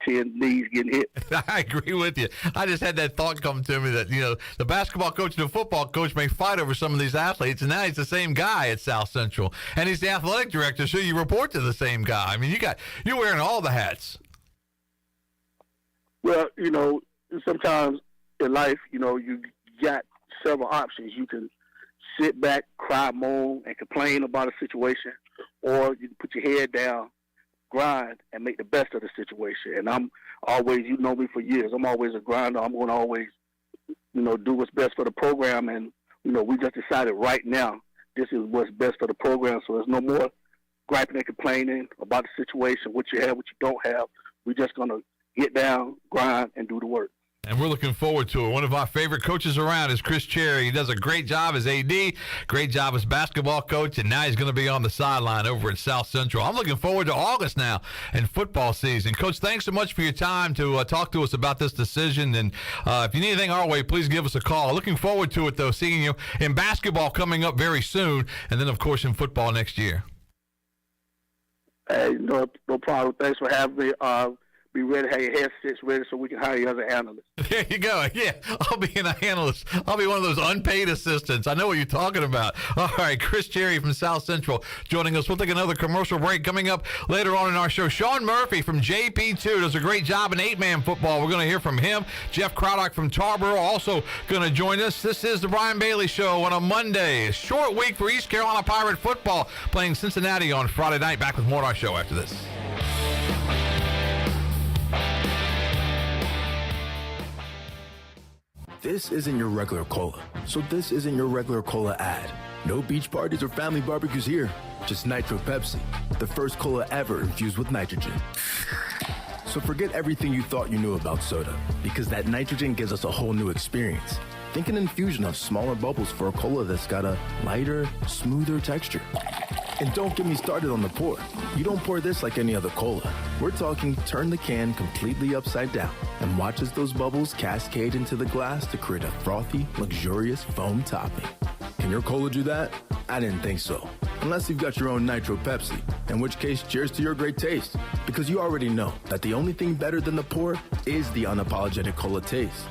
6'10" knees getting hit. I agree with you. I just had that thought come to me that, the basketball coach and the football coach may fight over some of these athletes, and now he's the same guy at South Central, and he's the athletic director, so you report to the same guy. I mean, you're wearing all the hats. Well, sometimes in life, you got several options. You can sit back, cry, moan, and complain about a situation, or you can put your head down, grind, and make the best of the situation. And I'm always, you know me for years, I'm always a grinder. I'm going to always, do what's best for the program. And, we just decided right now this is what's best for the program. So there's no more griping and complaining about the situation, what you have, what you don't have. We're just going to get down, grind, and do the work. And we're looking forward to it. One of our favorite coaches around is Chris Cherry. He does a great job as AD, great job as basketball coach, and now he's going to be on the sideline over at South Central. I'm looking forward to August now and football season. Coach, thanks so much for your time to talk to us about this decision. And if you need anything our way, please give us a call. Looking forward to it, though, seeing you in basketball coming up very soon, and then, of course, in football next year. Hey, no problem. Thanks for having me. Be ready to have your headsets ready so we can hire you as an analyst. There you go. Yeah, I'll be an analyst. I'll be one of those unpaid assistants. I know what you're talking about. All right, Chris Cherry from South Central joining us. We'll take another commercial break coming up later on in our show. Sean Murphy from JP2 does a great job in 8-man football. We're going to hear from him. Jeff Craddock from Tarboro also going to join us. This is the Brian Bailey Show on a Monday. A short week for East Carolina Pirate football playing Cincinnati on Friday night. Back with more on our show after this. This isn't your regular cola, so this isn't your regular cola ad. No beach parties or family barbecues here, just Nitro Pepsi, the first cola ever infused with nitrogen. So forget everything you thought you knew about soda, because that nitrogen gives us a whole new experience. Think an infusion of smaller bubbles for a cola that's got a lighter, smoother texture. And don't get me started on the pour. You don't pour this like any other cola. We're talking turn the can completely upside down and watch as those bubbles cascade into the glass to create a frothy, luxurious foam topping. Can your cola do that? I didn't think so. Unless you've got your own Nitro Pepsi, in which case cheers to your great taste. Because you already know that the only thing better than the pour is the unapologetic cola taste.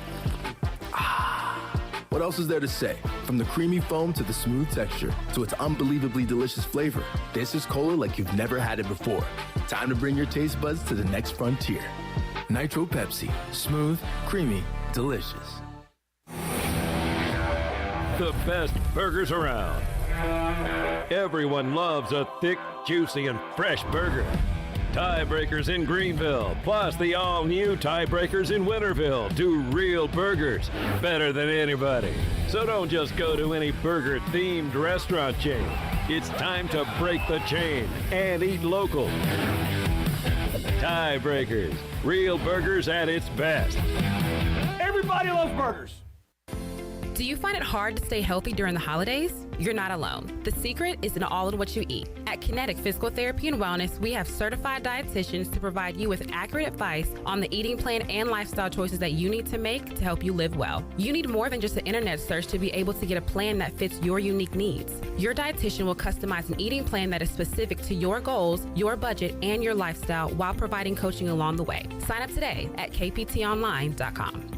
What else is there to say? From the creamy foam to the smooth texture to its unbelievably delicious flavor, this is cola like you've never had it before. Time to bring your taste buds to the next frontier. Nitro Pepsi. Smooth, creamy, delicious. The best burgers around. Everyone loves a thick, juicy, and fresh burger. Tiebreakers in Greenville, plus the all-new Tiebreakers in Winterville do real burgers better than anybody. So don't just go to any burger-themed restaurant chain. It's time to break the chain and eat local. Tiebreakers, real burgers at its best. Everybody loves burgers. Do you find it hard to stay healthy during the holidays? You're not alone. The secret is in all in what you eat. At Kinetic Physical Therapy and Wellness, we have certified dietitians to provide you with accurate advice on the eating plan and lifestyle choices that you need to make to help you live well. You need more than just an internet search to be able to get a plan that fits your unique needs. Your dietitian will customize an eating plan that is specific to your goals, your budget, and your lifestyle while providing coaching along the way. Sign up today at kptonline.com.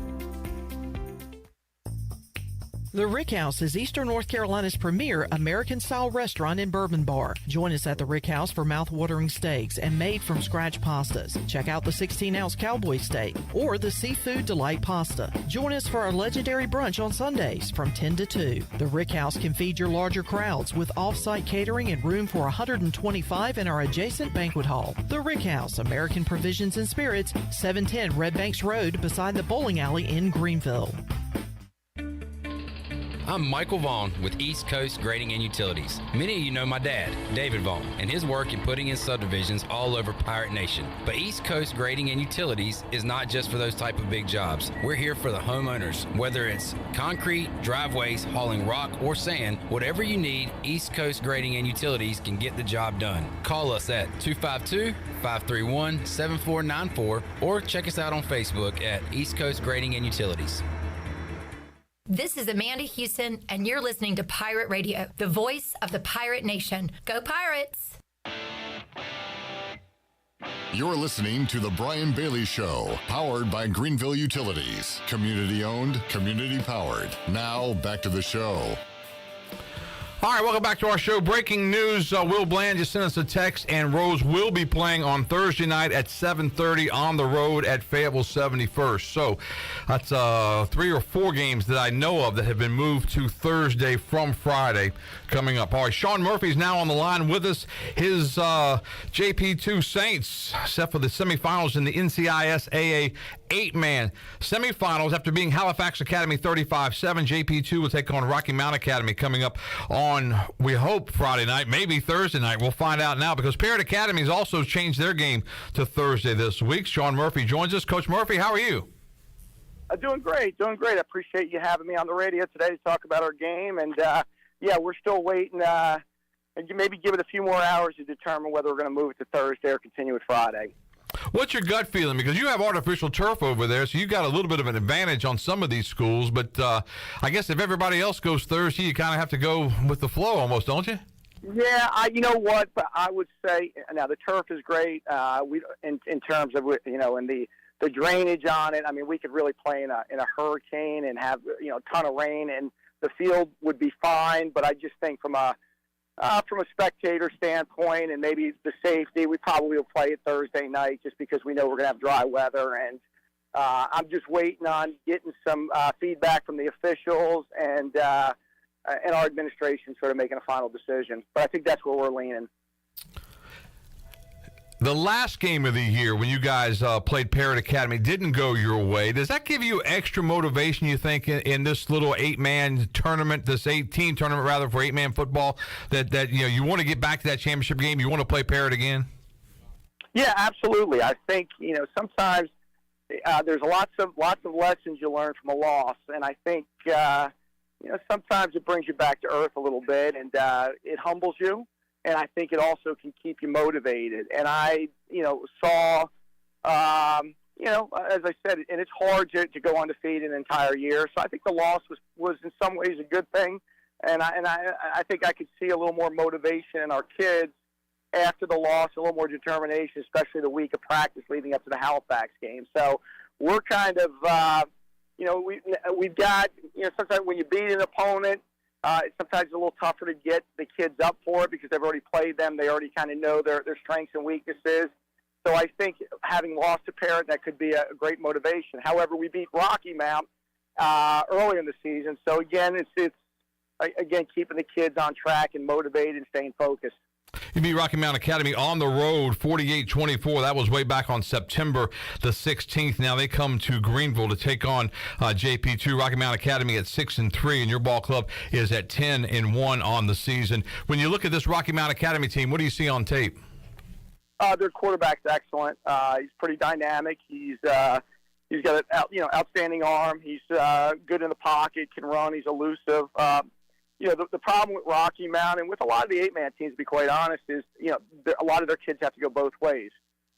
The Rick House is Eastern North Carolina's premier American-style restaurant and bourbon bar. Join us at the Rick House for mouth-watering steaks and made-from-scratch pastas. Check out the 16-ounce cowboy steak or the seafood delight pasta. Join us for our legendary brunch on Sundays from 10 to 2. The Rick House can feed your larger crowds with off-site catering and room for 125 in our adjacent banquet hall. The Rick House, American Provisions and Spirits, 710 Red Banks Road beside the bowling alley in Greenville. I'm Michael Vaughn with East Coast Grading and Utilities. Many of you know my dad, David Vaughn, and his work in putting in subdivisions all over Pirate Nation. But East Coast Grading and Utilities is not just for those type of big jobs. We're here for the homeowners. Whether it's concrete, driveways, hauling rock, or sand, whatever you need, East Coast Grading and Utilities can get the job done. Call us at 252-531-7494 or check us out on Facebook at East Coast Grading and Utilities. This is Amanda Houston, and you're listening to Pirate Radio, the voice of the Pirate Nation. Go Pirates! You're listening to The Brian Bailey Show, powered by Greenville Utilities. Community owned, community powered. Now, back to the show. All right, welcome back to our show. Breaking news, Will Bland just sent us a text, and Rose will be playing on Thursday night at 7:30 on the road at Fayetteville 71st. So that's 3 or 4 games that I know of that have been moved to Thursday from Friday coming up. All right, Sean Murphy's now on the line with us. His JP2 Saints set for the semifinals in the NCIS-AA 8-man semifinals after being Halifax Academy 35-7. JP2 will take on Rocky Mount Academy coming up on, we hope, Friday night, maybe Thursday night. We'll find out now because Parrott Academy has also changed their game to Thursday this week. Sean Murphy joins us. Coach Murphy, how are you? Doing great. I appreciate you having me on the radio today to talk about our game. And, we're still waiting. And maybe give it a few more hours to determine whether we're going to move it to Thursday or continue it Friday. What's your gut feeling? Because you have artificial turf over there, so you got a little bit of an advantage on some of these schools. But I guess if everybody else goes Thursday, you kind of have to go with the flow almost, don't you? Yeah, you know what? But I would say now the turf is great. In terms of in the drainage on it. I mean, we could really play in a hurricane and have a ton of rain, and the field would be fine. But I just think from a spectator standpoint and maybe the safety, we probably will play it Thursday night just because we know we're going to have dry weather. And I'm just waiting on getting some feedback from the officials and our administration sort of making a final decision. But I think that's where we're leaning. The last game of the year when you guys played Parrott Academy didn't go your way. Does that give you extra motivation, you think, in this little 8-man tournament, this 8-team tournament, rather, for 8-man football, that you want to get back to that championship game? You want to play Parrott again? Yeah, absolutely. I think, sometimes there's lots of lessons you learn from a loss, and I think, sometimes it brings you back to earth a little bit, and it humbles you. And I think it also can keep you motivated. And I, saw, as I said, and it's hard to go undefeated an entire year. So I think the loss was in some ways a good thing. And I think I could see a little more motivation in our kids after the loss, a little more determination, especially the week of practice leading up to the Halifax game. So we're kind of, we've got, sometimes when you beat an opponent, sometimes it's a little tougher to get the kids up for it because they've already played them. They already kind of know their strengths and weaknesses. So I think having lost to Parrott, that could be a great motivation. However, we beat Rocky Mount earlier in the season. So, again, it's keeping the kids on track and motivated and staying focused. You beat Rocky Mount Academy on the road, 48-24. That was way back on September the 16th. Now they come to Greenville to take on JP2. Rocky Mount Academy at 6-3, and your ball club is at 10-1 on the season. When you look at this Rocky Mount Academy team, what do you see on tape? Their quarterback's excellent. He's pretty dynamic. He's got an outstanding arm. He's good in the pocket, can run. He's elusive. The problem with Rocky Mount and with a lot of the 8-man teams, to be quite honest, is, a lot of their kids have to go both ways.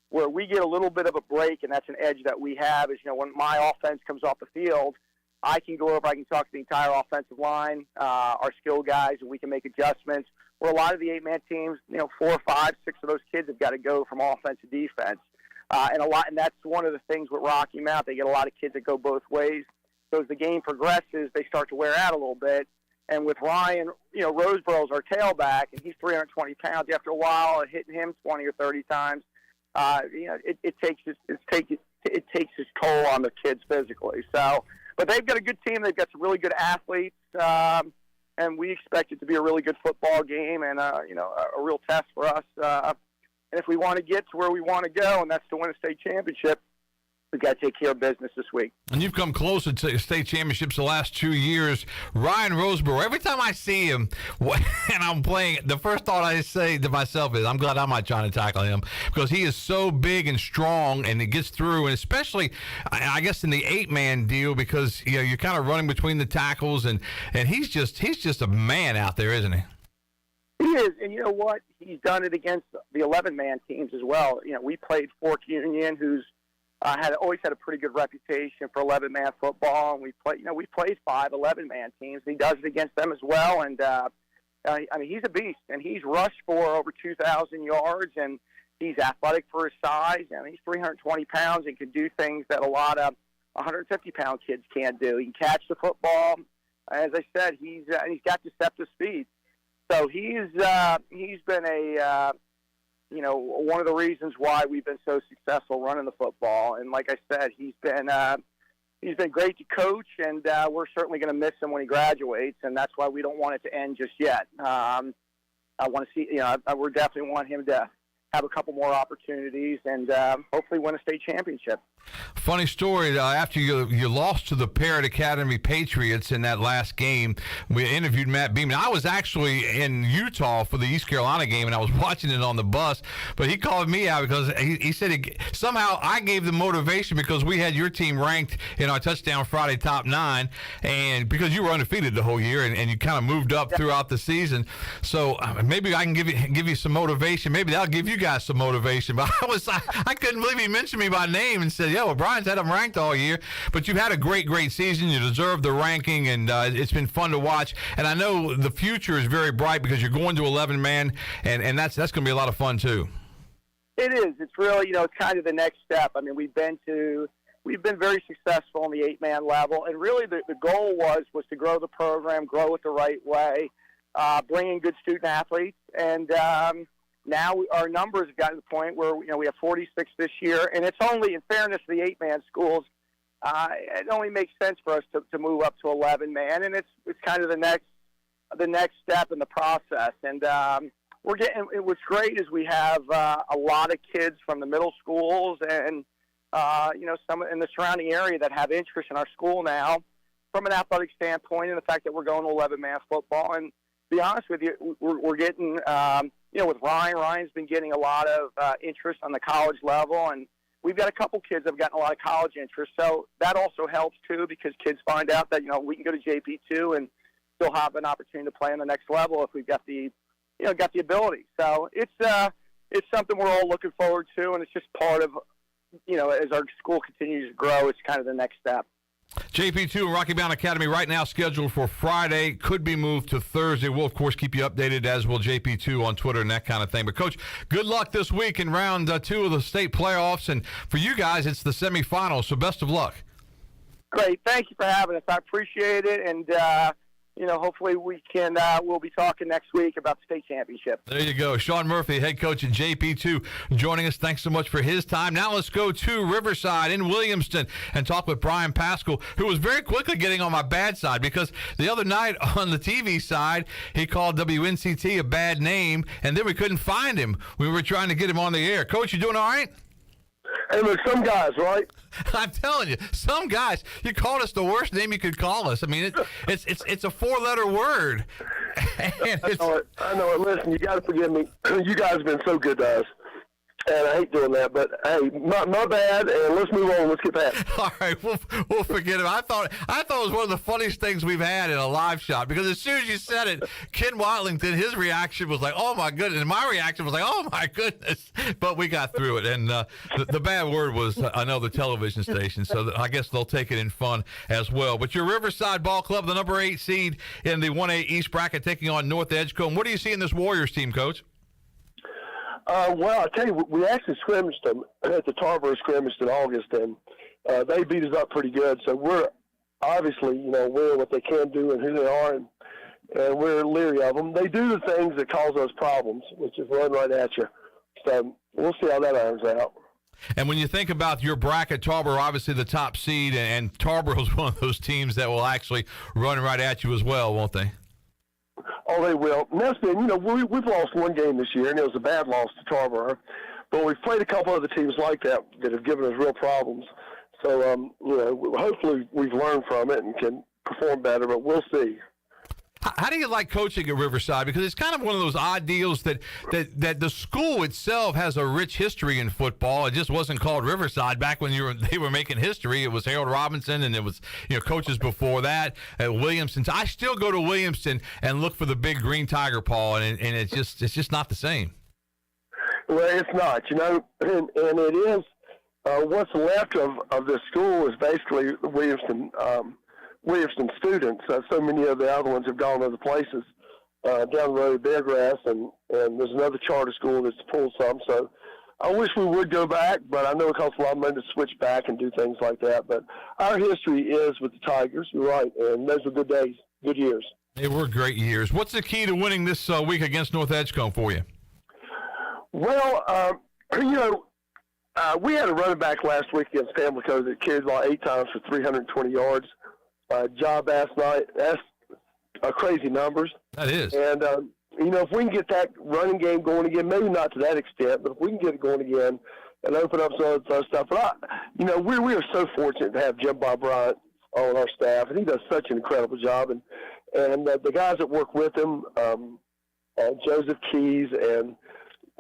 Where we get a little bit of a break, and that's an edge that we have, is, when my offense comes off the field, I can go over, I can talk to the entire offensive line, our skill guys, and we can make adjustments. Where a lot of the 8-man teams, 4, 5, 6 of those kids have got to go from offense to defense. And that's one of the things with Rocky Mount. They get a lot of kids that go both ways. So as the game progresses, they start to wear out a little bit. And with Ryan, Roseboro's our tailback, and he's 320 pounds. After a while, hitting him 20 or 30 times, it takes its toll on the kids physically. So, but they've got a good team. They've got some really good athletes, and we expect it to be a really good football game and a real test for us. And if we want to get to where we want to go, and that's to win a state championship, we've got to take care of business this week. And you've come closer to state championships the last 2 years. Ryan Roseboro, every time I see him and I'm playing, the first thought I say to myself is, I'm glad I'm not trying to tackle him, because he is so big and strong and he gets through, and especially, I guess, in the 8-man deal, because you're kind of running between the tackles, and he's just a man out there, isn't he? He is, and you know what? He's done it against the 11-man teams as well. We played Fork Union, who's always had a pretty good reputation for 11-man football, and we played 5 11-man teams. He does it against them as well, and he's a beast, and he's rushed for over 2,000 yards, and he's athletic for his size, and he's 320 pounds and can do things that a lot of 150-pound kids can't do. He can catch the football. As I said, he's got deceptive speed. So he's been one of the reasons why we've been so successful running the football. And like I said, he's been great to coach, and we're certainly going to miss him when he graduates, and that's why we don't want it to end just yet. I want to see, we definitely want him to have a couple more opportunities and hopefully win a state championship. Funny story, after you lost to the Parrott Academy Patriots in that last game, we interviewed Matt Beeman. I was actually in Utah for the East Carolina game, and I was watching it on the bus, but he called me out because he said somehow I gave the motivation because we had your team ranked in our Touchdown Friday top 9, and because you were undefeated the whole year, and you kind of moved up throughout the season. So maybe I can give you some motivation. Maybe that'll give you guys some motivation. But I couldn't believe he mentioned me by name and said, well, Brian's had them ranked all year, but you've had a great season. You deserve the ranking, and it's been fun to watch. And I know the future is very bright because you're going to 11-man, and that's going to be a lot of fun too. It is. It's really, it's kind of the next step. I mean, we've been very successful on the 8-man level, and really the goal was to grow the program, grow it the right way, bring in good student athletes, and now our numbers have gotten to the point where we have 46 this year, and it's only, in fairness to the 8-man schools, it only makes sense for us to move up to 11-man, and it's kind of the next step in the process. And what's great is we have a lot of kids from the middle schools and some in the surrounding area that have interest in our school now, from an athletic standpoint, and the fact that we're going to 11-man football. And to be honest with you, we're getting. With Ryan's been getting a lot of interest on the college level, and we've got a couple kids that have gotten a lot of college interest. So that also helps, too, because kids find out that, we can go to JP2 and still have an opportunity to play on the next level if we've got the ability. So it's something we're all looking forward to, and it's just part of, as our school continues to grow, it's kind of the next step. JP2 and Rocky Mountain Academy right now scheduled for Friday, could be moved to Thursday. We'll, of course, keep you updated, as will JP2 on Twitter and that kind of thing. But, Coach, good luck this week in round 2 of the state playoffs. And for you guys, it's the semifinals, so best of luck. Great. Thank you for having us. I appreciate it. And, hopefully we'll be talking next week about the state championship. There you go. Sean Murphy, head coach at JP2, joining us. Thanks so much for his time. Now let's go to Riverside in Williamston and talk with Brian Paschal, who was very quickly getting on my bad side because the other night on the TV side, he called WNCT a bad name, and then we couldn't find him. We were trying to get him on the air. Coach, you doing all right? Hey, look, some guys, right? I'm telling you, some guys. You called us the worst name you could call us. I mean, it's a 4-letter word. I know it. Listen, you got to forgive me. You guys have been so good to us. And I hate doing that, but hey, my bad, and let's move on. Let's get past it. All right, we'll forget it. I thought it was one of the funniest things we've had in a live shot, because as soon as you said it, Ken Watlington, his reaction was like, "Oh my goodness," and my reaction was like, "Oh my goodness." But we got through it, and the bad word was another television station, so I guess they'll take it in fun as well. But your Riverside Ball Club, the number 8 seed in the 1A East bracket, taking on North Edgecombe. What do you see in this Warriors team, Coach? Well, I tell you, we actually scrimmaged them at the Tarboro scrimmage in August, and they beat us up pretty good. So obviously, aware of what they can do and who they are, and we're leery of them. They do the things that cause us problems, which is run right at you. So we'll see how that irons out. And when you think about your bracket, Tarboro, obviously the top seed, and Tarboro's one of those teams that will actually run right at you as well, won't they? Oh, they will. And that's been, we've lost one game this year, and it was a bad loss to Tarboro. But we've played a couple other teams like that have given us real problems. So, hopefully we've learned from it and can perform better, but we'll see. How do you like coaching at Riverside? Because it's kind of one of those odd deals that the school itself has a rich history in football. It just wasn't called Riverside back when they were making history. It was Harold Robinson, and it was coaches before that at Williamston. I still go to Williamston and look for the big green tiger paw, and it's just not the same. Well, it's not, and it is. What's left of this school is basically Williamston students. So many of the other ones have gone other places down the road at Beargrass, and there's another charter school that's pulled some. So I wish we would go back, but I know it costs a lot of money to switch back and do things like that. But our history is with the Tigers. You're right, and those were good days, good years. They were great years. What's the key to winning this week against North Edgecombe for you? Well, we had a running back last week against Pamlico that carried the ball 8 times for 320 yards. Job last night. That's crazy numbers. That is. And, if we can get that running game going again, maybe not to that extent, but if we can get it going again and open up some other stuff. But, we are so fortunate to have Jim Bob Bryant on our staff, and he does such an incredible job. And the guys that work with him, Joseph Keys and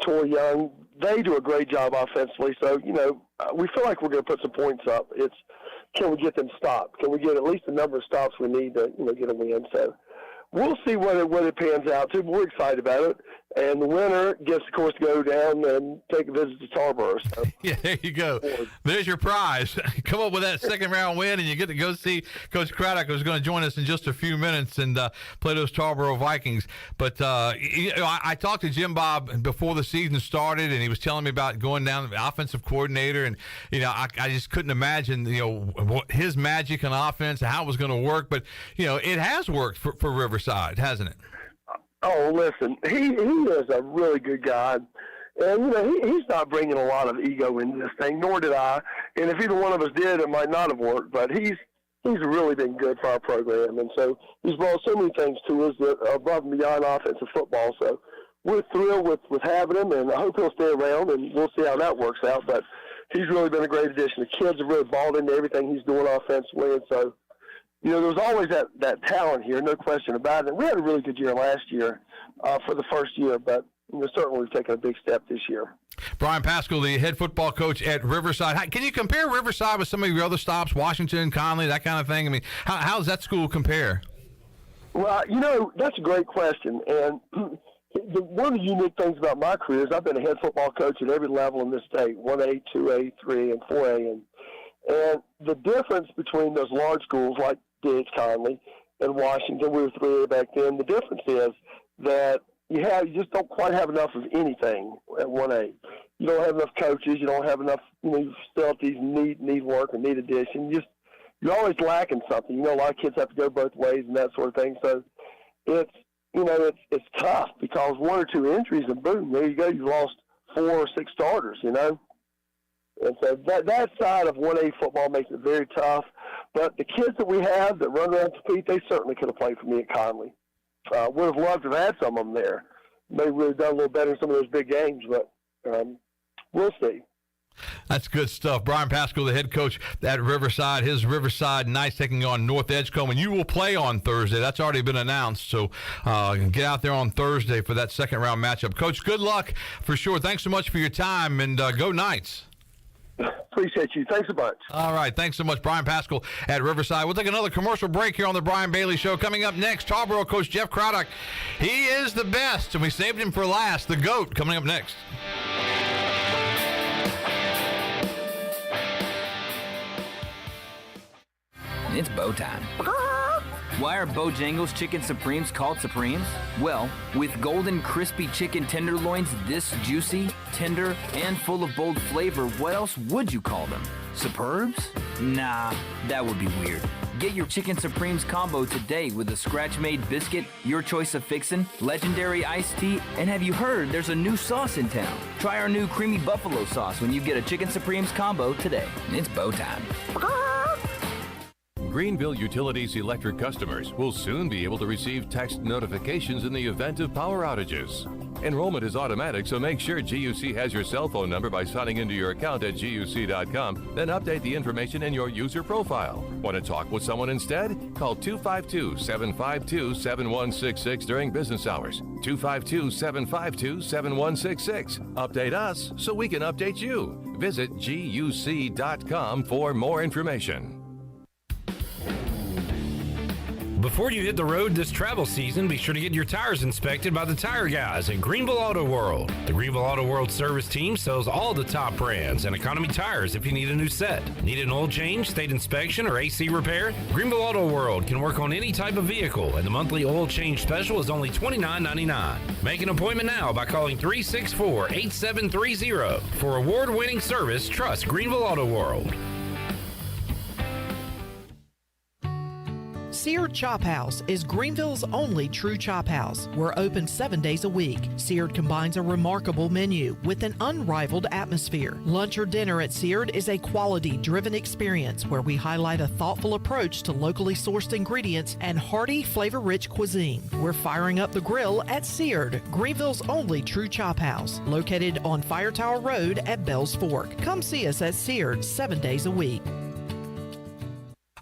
Tor Young, they do a great job offensively. So, we feel like we're going to put some points up. It's, can we get them stopped? Can we get at least the number of stops we need to, get a win? So we'll see what it pans out to, but we're excited about it. And the winner gets, of course, to go down and take a visit to Tarboro. So. Yeah, there you go. There's your prize. Come up with that second-round win, and you get to go see Coach Craddock, who's going to join us in just a few minutes and play those Tarboro Vikings. But I talked to Jim Bob before the season started, and he was telling me about going down to the offensive coordinator, and I just couldn't imagine his magic on offense and how it was going to work. But it has worked for Riverside, hasn't it? Oh, listen, he is a really good guy. And, he's not bringing a lot of ego into this thing, nor did I. And if either one of us did, it might not have worked. But he's really been good for our program. And so he's brought so many things to us that are above and beyond offensive football. So we're thrilled with having him, and I hope he'll stay around, and we'll see how that works out. But he's really been a great addition. The kids have really bought into everything he's doing offensively. And so, there's always that talent here, no question about it. We had a really good year last year for the first year, but certainly we've taken a big step this year. Brian Paschal, the head football coach at Riverside. Can you compare Riverside with some of your other stops, Washington, Conley, that kind of thing? I mean, how does that school compare? Well, that's a great question. And one of the unique things about my career is I've been a head football coach at every level in this state, 1A, 2A, 3, and 4A. And the difference between those large schools like Diggs, Conley, and Washington, we were 3A back then, the difference is that you just don't quite have enough of anything at 1A. You don't have enough coaches. You don't have enough, facilities need work or need addition. You're always lacking something. A lot of kids have to go both ways and that sort of thing. So it's tough because 1 or 2 injuries and boom, there you go. You lost 4 or 6 starters, And so that side of 1A football makes it very tough. But the kids that we have that run around and compete, they certainly could have played for me at Conley. Would have loved to have had some of them there. Maybe would have done a little better in some of those big games, but we'll see. That's good stuff. Brian Paschal, the head coach at Riverside. His Riverside Knights taking on North Edgecombe, and you will play on Thursday. That's already been announced, so get out there on Thursday for that second-round matchup. Coach, good luck for sure. Thanks so much for your time, and go Knights. Appreciate you. Thanks a bunch. All right. Thanks so much, Brian Paschal at Riverside. We'll take another commercial break here on the Brian Bailey Show. Coming up next, Tarboro coach Jeff Craddock. He is the best, and we saved him for last. The GOAT coming up next. It's bow time. Why are Bojangles Chicken Supremes called Supremes? Well, with golden crispy chicken tenderloins this juicy, tender, and full of bold flavor, what else would you call them? Superbs? Nah, that would be weird. Get your Chicken Supremes combo today with a scratch-made biscuit, your choice of fixin', legendary iced tea, and have you heard there's a new sauce in town? Try our new creamy buffalo sauce when you get a Chicken Supremes combo today. It's bow time. Greenville Utilities electric customers will soon be able to receive text notifications in the event of power outages. Enrollment is automatic, so make sure GUC has your cell phone number by signing into your account at GUC.com, then update the information in your user profile. Want to talk with someone instead? Call 252-752-7166 during business hours. 252-752-7166. Update us so we can update you. Visit GUC.com for more information. Before you hit the road this travel season, be sure to get your tires inspected by the tire guys at Greenville Auto World. The Greenville Auto World service team sells all the top brands and economy tires if you need a new set. Need an oil change, state inspection, or AC repair? Greenville Auto World can work on any type of vehicle, and the monthly oil change special is only $29.99. Make an appointment now by calling 364-8730. For award-winning service, trust Greenville Auto World. Seared Chop House is Greenville's only true chop house. We're open 7 days a week. Seared combines a remarkable menu with an unrivaled atmosphere. Lunch or dinner at Seared is a quality-driven experience where we highlight a thoughtful approach to locally sourced ingredients and hearty, flavor-rich cuisine. We're firing up the grill at Seared, Greenville's only true chop house, located on Fire Tower Road at Bells Fork. Come see us at Seared 7 days a week.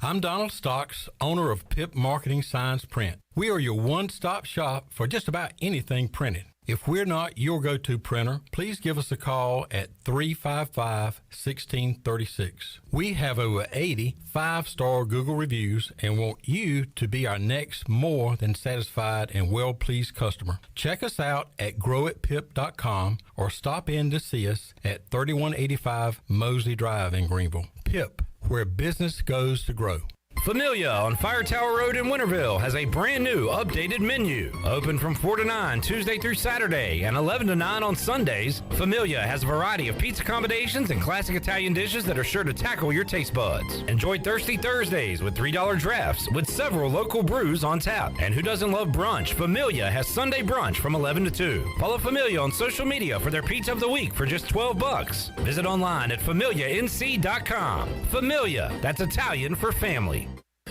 I'm Donald Stocks, owner of PIP Marketing Signs Print. We are your one-stop shop for just about anything printed. If we're not your go-to printer, please give us a call at 355-1636. We have over 80 five-star Google reviews and want you to be our next more than satisfied and well-pleased customer. Check us out at growitpip.com or stop in to see us at 3185 Mosley Drive in Greenville. PIP, where business goes to grow. Familia on Fire Tower Road in Winterville has a brand new updated menu. Open from 4 to 9 Tuesday through Saturday and 11 to 9 on Sundays, Familia has a variety of pizza combinations and classic Italian dishes that are sure to tackle your taste buds. Enjoy Thirsty Thursdays with $3 drafts with several local brews on tap. And who doesn't love brunch? Familia has Sunday brunch from 11 to 2. Follow Familia on social media for their pizza of the week for just $12. Visit online at FamiliaNC.com. Familia, that's Italian for family.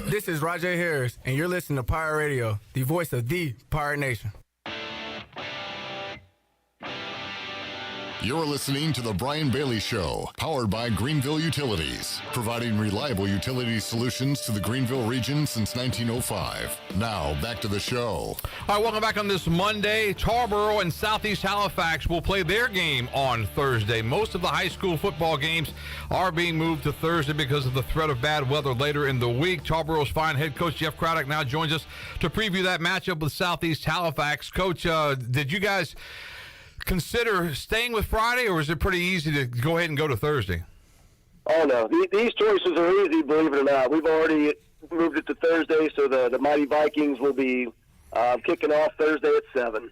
This is Rajay Harris, and you're listening to Pirate Radio, the voice of the Pirate Nation. You're listening to The Brian Bailey Show, powered by Greenville Utilities, providing reliable utility solutions to the Greenville region since 1905. Now, back to the show. All right, welcome back on this Monday. Tarboro and Southeast Halifax will play their game on Thursday. Most of the high school football games are being moved to Thursday because of the threat of bad weather later in the week. Tarboro's fine head coach Jeff Craddock now joins us to preview that matchup with Southeast Halifax. Coach, did you guys consider staying with Friday, or is it pretty easy to go ahead and go to Thursday? Oh, no. These choices are easy, believe it or not. We've already moved it to Thursday, so the Mighty Vikings will be kicking off Thursday at 7.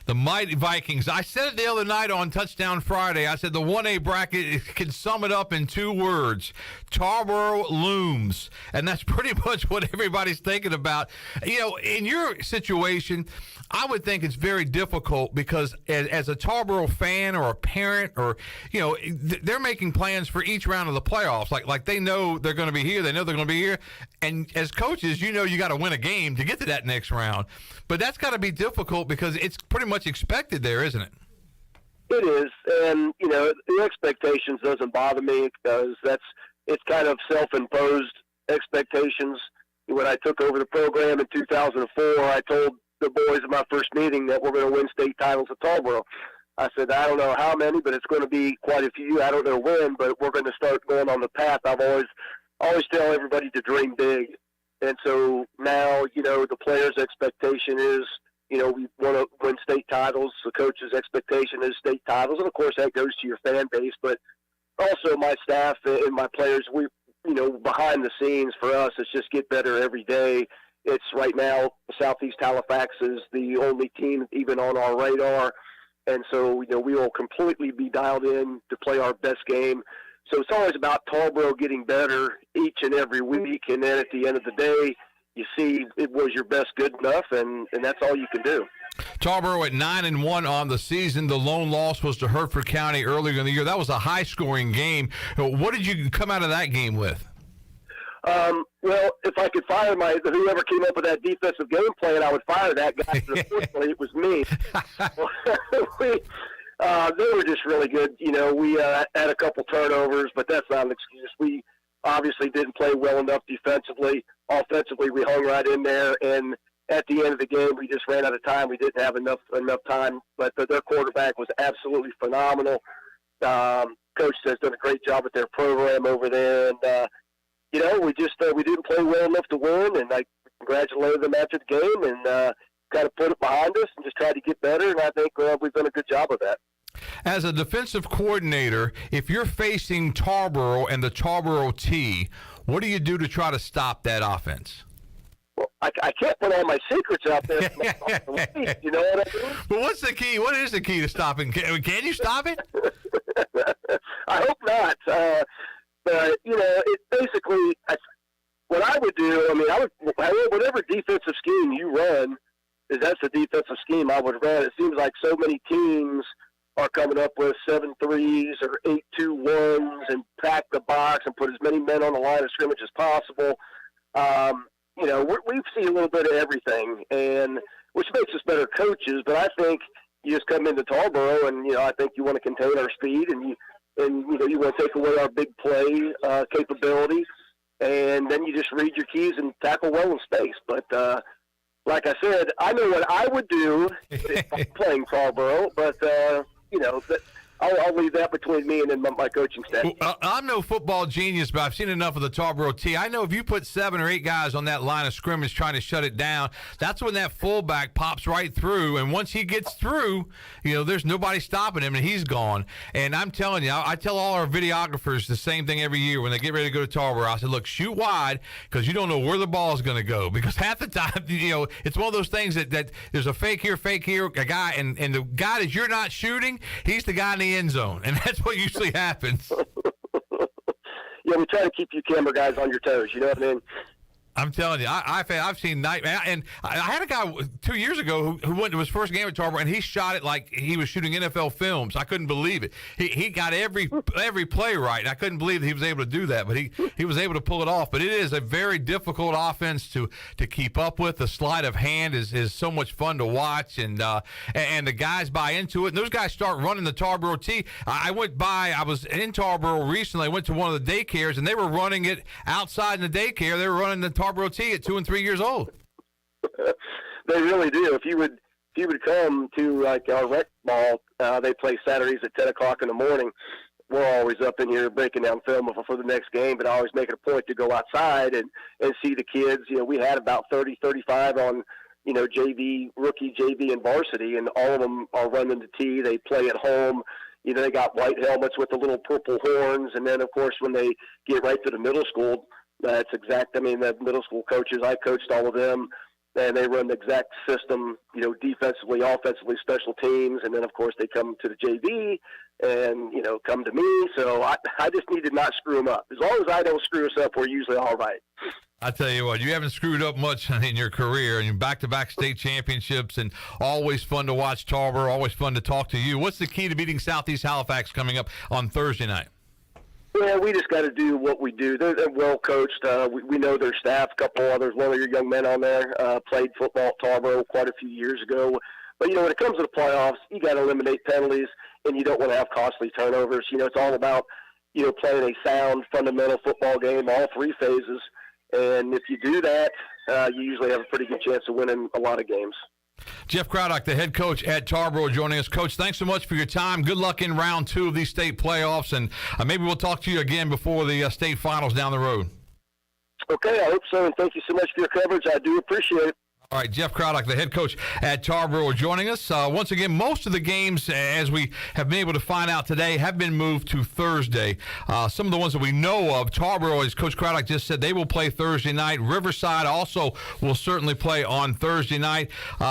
The Mighty Vikings. I said it the other night on Touchdown Friday. I said the 1A bracket can sum it up in 2 words. Tarboro looms. And that's pretty much what everybody's thinking about. You know, in your situation, I would think it's very difficult because as a Tarboro fan or a parent or, you know, they're making plans for each round of the playoffs. Like they know they're going to be here. They know they're going to be here. And as coaches, you know you got to win a game to get to that next round. But that's got to be difficult because it's pretty much expected there, isn't it? It is. And, you know, the expectations doesn't bother me because it's kind of self-imposed expectations. When I took over the program in 2004, I told the boys in my first meeting that we're going to win state titles at Tarboro. I said, I don't know how many, but it's going to be quite a few. I don't know when, but we're going to start going on the path. I've always tell everybody to dream big. And so now, you know, the players' expectation is, you know, we want to win state titles. The coach's expectation is state titles. And, of course, that goes to your fan base. But also my staff and my players, we, you know, behind the scenes for us, it's just get better every day. It's right now Southeast Halifax is the only team even on our radar. And so, you know, we will completely be dialed in to play our best game So it's always about Tarboro getting better each and every week, and then at the end of the day, you see it was your best good enough, and that's all you can do. Tarboro at 9-1 on the season. The lone loss was to Hertford County earlier in the year. That was a high-scoring game. What did you come out of that game with? Well, if I could fire whoever came up with that defensive game plan, I would fire that guy. But unfortunately, it was me. They were just really good. You know, we had a couple turnovers, but that's not an excuse. We obviously didn't play well enough defensively. Offensively, we hung right in there, and at the end of the game, we just ran out of time. We didn't have enough time, but their quarterback was absolutely phenomenal. Coach has done a great job with their program over there, and you know, we didn't play well enough to win, and I congratulated them after the game and kind of put it behind us and just tried to get better, and I think we've done a good job of that. As a defensive coordinator, if you're facing Tarboro and the Tarboro T, what do you do to try to stop that offense? Well, I can't put all my secrets out there. You know what I mean? But what's the key? What is the key to stopping? Can you stop it? I hope not. But, you know, it basically, what I would do, I mean, whatever defensive scheme you run, that's the defensive scheme I would run. It seems like so many teams are coming up with 7-3s or 8-2-1s and pack the box and put as many men on the line of scrimmage as possible. You know, we see a little bit of everything, and which makes us better coaches. But I think you just come into Tarboro, and you know, I think you want to contain our speed, and you know, you want to take away our big play capability, and then you just read your keys and tackle well in space. But like I said, I know what I would do if I'm playing Tarboro, but you know, I'll leave that between me and then my coaching staff. I'm no football genius, but I've seen enough of the Tarboro T. I know if you put 7 or 8 guys on that line of scrimmage trying to shut it down, that's when that fullback pops right through. And once he gets through, you know, there's nobody stopping him, and he's gone. And I'm telling you, I tell all our videographers the same thing every year when they get ready to go to Tarboro. I said, look, shoot wide because you don't know where the ball is going to go. Because half the time, you know, it's one of those things that there's a fake here, a guy, and the guy that you're not shooting, he's the guy in the end zone, and that's what usually happens. Yeah, we try to keep you camera guys on your toes. You know what I mean? I'm telling you, I've seen nightmare, and I had a guy 2 years ago who went to his first game at Tarboro, and he shot it like he was shooting NFL films. I couldn't believe it. He got every play right, and I couldn't believe that he was able to do that. But he was able to pull it off. But it is a very difficult offense to keep up with. The sleight of hand is so much fun to watch, and the guys buy into it. And those guys start running the Tarboro T. I was in Tarboro recently. I went to one of the daycares, and they were running it outside in the daycare. They were running the Tarboro T at 2 and 3 years old. They really do. If you would come to like our rec ball, they play Saturdays at 10 o'clock in the morning. We're always up in here breaking down film for the next game, but I always make it a point to go outside and see the kids. You know, we had about 30, 35 on, you know, JV, rookie, JV, and varsity, and all of them are running the T. They play at home. You know, they got white helmets with the little purple horns, and then, of course, when they get right to the middle school, that's exact. I mean, the middle school coaches, I coached all of them, and they run the exact system, you know, defensively, offensively, special teams, and then, of course, they come to the JV and, you know, come to me. So I just need to not screw them up. As long as I don't screw us up, we're usually all right. I tell you what, you haven't screwed up much in your career, and you're back-to-back state championships, and always fun to watch Tarboro, always fun to talk to you. What's the key to beating Southeast Halifax coming up on Thursday night? Yeah, we just got to do what we do. They're well coached. We know their staff. A couple others. One of your young men on there played football at Tarboro quite a few years ago. But, you know, when it comes to the playoffs, you got to eliminate penalties, and you don't want to have costly turnovers. You know, it's all about, you know, playing a sound, fundamental football game, all 3 phases. And if you do that, you usually have a pretty good chance of winning a lot of games. Jeff Craddock, the head coach at Tarboro, joining us. Coach, thanks so much for your time. Good luck in round 2 of these state playoffs, and maybe we'll talk to you again before the state finals down the road. Okay, I hope so, and thank you so much for your coverage. I do appreciate it. All right, Jeff Craddock, the head coach at Tarboro, joining us. Once again, most of the games, as we have been able to find out today, have been moved to Thursday. Some of the ones that we know of, Tarboro, as Coach Craddock just said, they will play Thursday night. Riverside also will certainly play on Thursday night.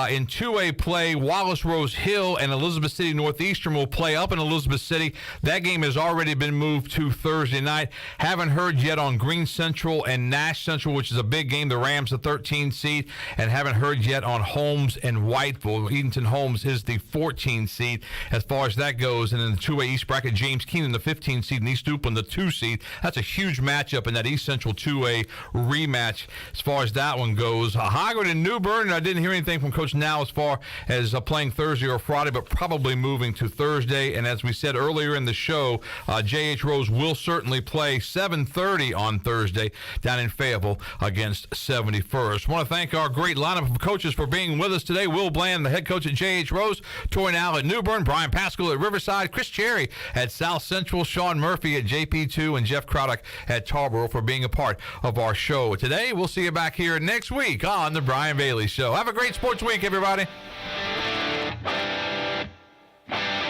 In 2A play, Wallace Rose Hill and Elizabeth City Northeastern will play up in Elizabeth City. That game has already been moved to Thursday night. Haven't heard yet on Green Central and Nash Central, which is a big game. The Rams, the 13 seed, and haven't heard yet on Holmes and Whiteville. Edenton Holmes is the 14 seed as far as that goes. And in the 2A East bracket, James Keenan, the 15 seed, and East Duplin, the 2 seed. That's a huge matchup in that East Central 2A rematch as far as that one goes. Highwood and New Bern, I didn't hear anything from Coach Now as far as playing Thursday or Friday, but probably moving to Thursday. And as we said earlier in the show, J.H. Rose will certainly play 7:30 on Thursday down in Fayetteville against 71st. I want to thank our great lineup of coaches for being with us today. Will Bland, the head coach at J.H. Rose, Tori Now at New Bern, Brian Pascal at Riverside, Chris Cherry at South Central, Sean Murphy at JP2, and Jeff Craddock at Tarboro for being a part of our show today. We'll see you back here next week on The Brian Bailey Show. Have a great sports week, everybody.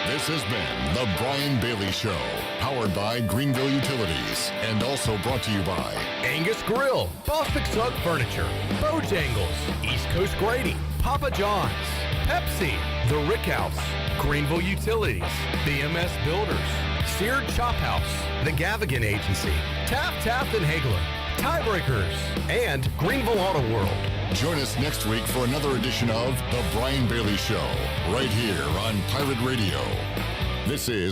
This has been The Brian Bailey Show, powered by Greenville Utilities, and also brought to you by Angus Grill, Bostic Sugg Furniture, Bojangles, East Coast Grading, Papa John's, Pepsi, The Rick House, Greenville Utilities, BMS Builders, Seared Chop House, The Gavigan Agency, Taft and Hagler, Tiebreakers, and Greenville Auto World. Join us next week for another edition of The Brian Bailey Show, right here on Pirate Radio. This is